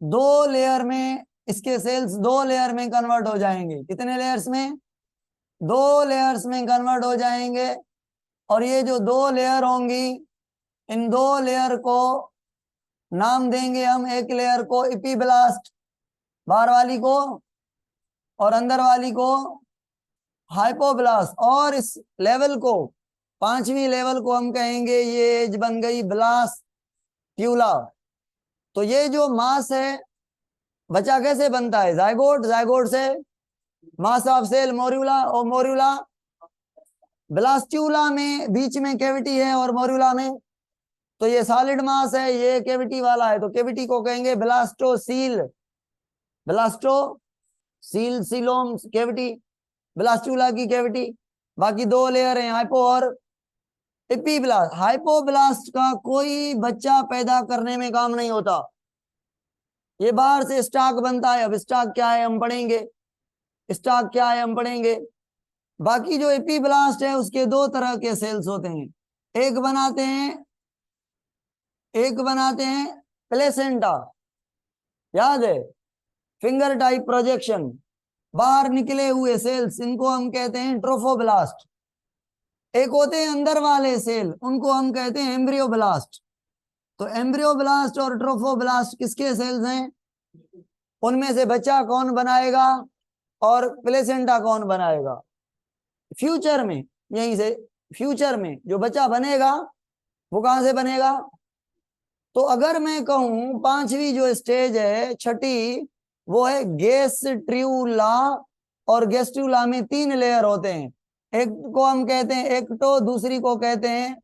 2 लेयर में, इसके सेल्स 2 लेयर में कन्वर्ट हो जाएंगे। कितने लेयर्स में? 2 लेयर्स में कन्वर्ट हो जाएंगे। और ये जो 2 लेयर होंगी, इन 2 लेयर को नाम देंगे हम, एक लेयर को एपिब्लास्ट, बाहर वाली को, और अंदर वाली को हाइपोब्लास्ट, और इस लेवल को, 5वीं लेवल को हम कहेंगे ये बन गई ब्लास्ट्यूला। तो ये जो मास है, बच्चा कैसे बनता है? जाइगोट, जाइगोट से मास ऑफ सेल मोरुला, और मोरुला ब्लास्ट्यूला में बीच में कैविटी है, और मोरुला में, तो ये सॉलिड मास है, ये कैविटी वाला है, तो कैविटी को कहेंगे blastocoel, blastocoel, coelom cavity, blastula की कैविटी। बाकी 2 लेयर हैं, हाइपो और एपिब्लास्ट। हाइपोब्लास्ट का कोई बच्चा पैदा करने में काम नहीं होता, ये बाहर से स्टॉक बनता है। अब स्टॉक क्या है हम पढ़ेंगे, स्टॉक क्या है हम पढ़ेंगे। बाकी जो एपिब्लास्ट है उसके 2 तरह के सेल्स होते हैं, एक बनाते हैं, एक बनाते हैं प्लेसेंटा, याद है, फिंगर टाइप प्रोजेक्शन, बाहर निकले हुए सेल्स, इनको हम कहते हैं ट्रोफोब्लास्ट। एक होते हैं अंदर वाले सेल, उनको हम कहते हैं एम्ब्रियोब्लास्ट। तो एम्ब्रियोब्लास्ट और ट्रोफोब्लास्ट किसके सेल्स हैं? उनमें से बच्चा कौन बनाएगा और प्लेसेंटा कौन बनाएगा? फ्यूचर में, यहीं से फ्यूचर में जो बच्चा बनेगा वो कहां से बनेगा? तो अगर मैं कहूं 5वीं जो स्टेज है, छठी, वो है गेस्ट्रियूला, और गेस्ट्रियूला में 3 लेयर होते हैं। एक को हम कहते हैं एक्टो, दूसरी को कहते हैं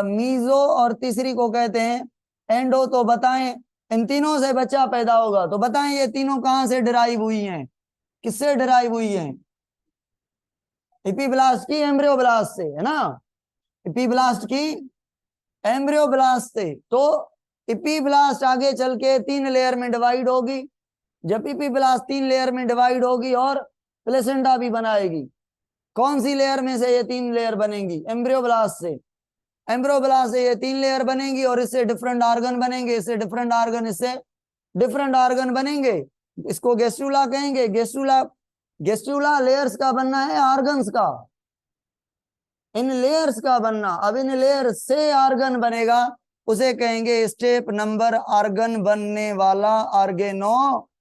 मीजो, और तीसरी को कहते हैं एंडो। तो बताएं, इन तीनों से बच्चा पैदा होगा, तो बताएं ये तीनों कहां से डिराइव हुई हैं, किससे डिराइव हुई हैं? एपिब्लास्ट की, एम्ब्रियोब्लास्ट से, है ना, एपिब्लास्ट की, एम्ब्रियोब्लास्ट से। तो एपिब्लास्ट आगे चल के 3 लेयर में डिवाइड होगी। जब एपिब्लास्ट 3 लेयर में डिवाइड होगी और प्लेसेंटा भी बनाएगी, कौन सी लेयर में से ये 3 लेयर बनेंगी? एम्ब्रियोब्लास्ट से। एम्ब्रियोब्लास्ट से ये 3 लेयर बनेंगी, और इससे डिफरेंट ऑर्गन बनेंगे, इससे डिफरेंट ऑर्गन, इससे डिफरेंट ऑर्गन बनेंगे। इसको गेस्ट्रुला कहेंगे। गेस्ट्रुला, गेस्ट्रुला लेयर्स का बनना है ऑर्गन्स का, इन लेयर्स का बनना। अब इन लेयर से ऑर्गन बनेगा, उसे कहेंगे स्टेप नंबर ऑर्गन बनने वाला ऑर्गेनोजेनेसिस।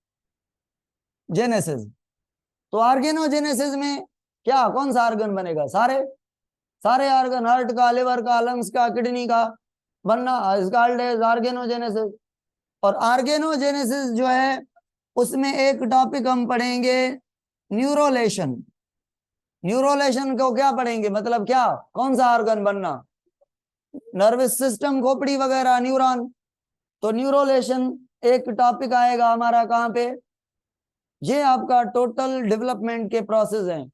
तो ऑर्गेनोजेनेसिस में क्या, कौन सा ऑर्गन बनेगा? सारे, सारे ऑर्गन, हार्ट का, लिवर का, लंग्स का, किडनी का बनना, ऑर्गेनोजेनेसिस। और ऑर्गेनोजेनेसिस जो है उसमें एक टॉपिक हम पढ़ेंगे, न्यूरोलेशन। न्यूरोलेशन को क्या पढ़ेंगे, मतलब क्या, कौन सा ऑर्गन बनना? नर्वस सिस्टम, खोपड़ी वगैरह, न्यूरॉन। तो न्यूरोलेशन एक टॉपिक आएगा हमारा, कहाँ पे? ये आपका टोटल डेवलपमेंट के प्रोसेस हैं।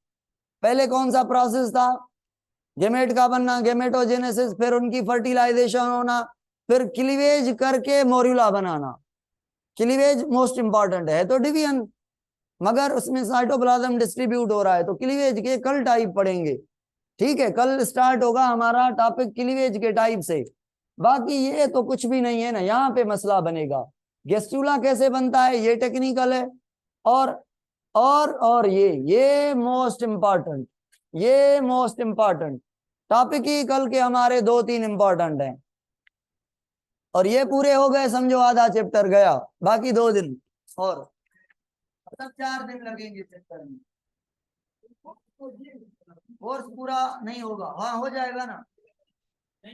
पहले कौन सा प्रोसेस था? गेमेट का बनना, गेमेटोजेनेसिस, फिर उनकी फर्टिलाइजेशन होना, फिर क्लीवेज करके मोरुला बनाना। क्लीवेज मोस्ट इंपॉर्टेंट है, तो डिवीजन, मगर उसमें साइटोप्लाज्म डिस्ट्रीब्यूट हो रहा है, तो क्लीवेज के कल टाइप पढ़ेंगे। ठीक है, कल स्टार्ट होगा हमारा टॉपिक क्लीवेज के टाइप से। बाकी ये तो कुछ भी नहीं है ना, यहाँ पे मसला बनेगा गेस्ट्रुला कैसे बनता है, ये टेक्निकल है। और और ये मोस्ट इंपॉर्टेंट, ये मोस्ट इंपॉर्टेंट टॉपिक ही कल के हमारे 2-3 इंपॉर्टेंट हैं। और ये पूरे हो गए समझो, आधा चैप्टर गया, बाकी 2 दिन और, मतलब 4 दिन लगेंगे चैप्टर में। कोर्स पूरा नहीं होगा, हाँ हो जाएगा ना।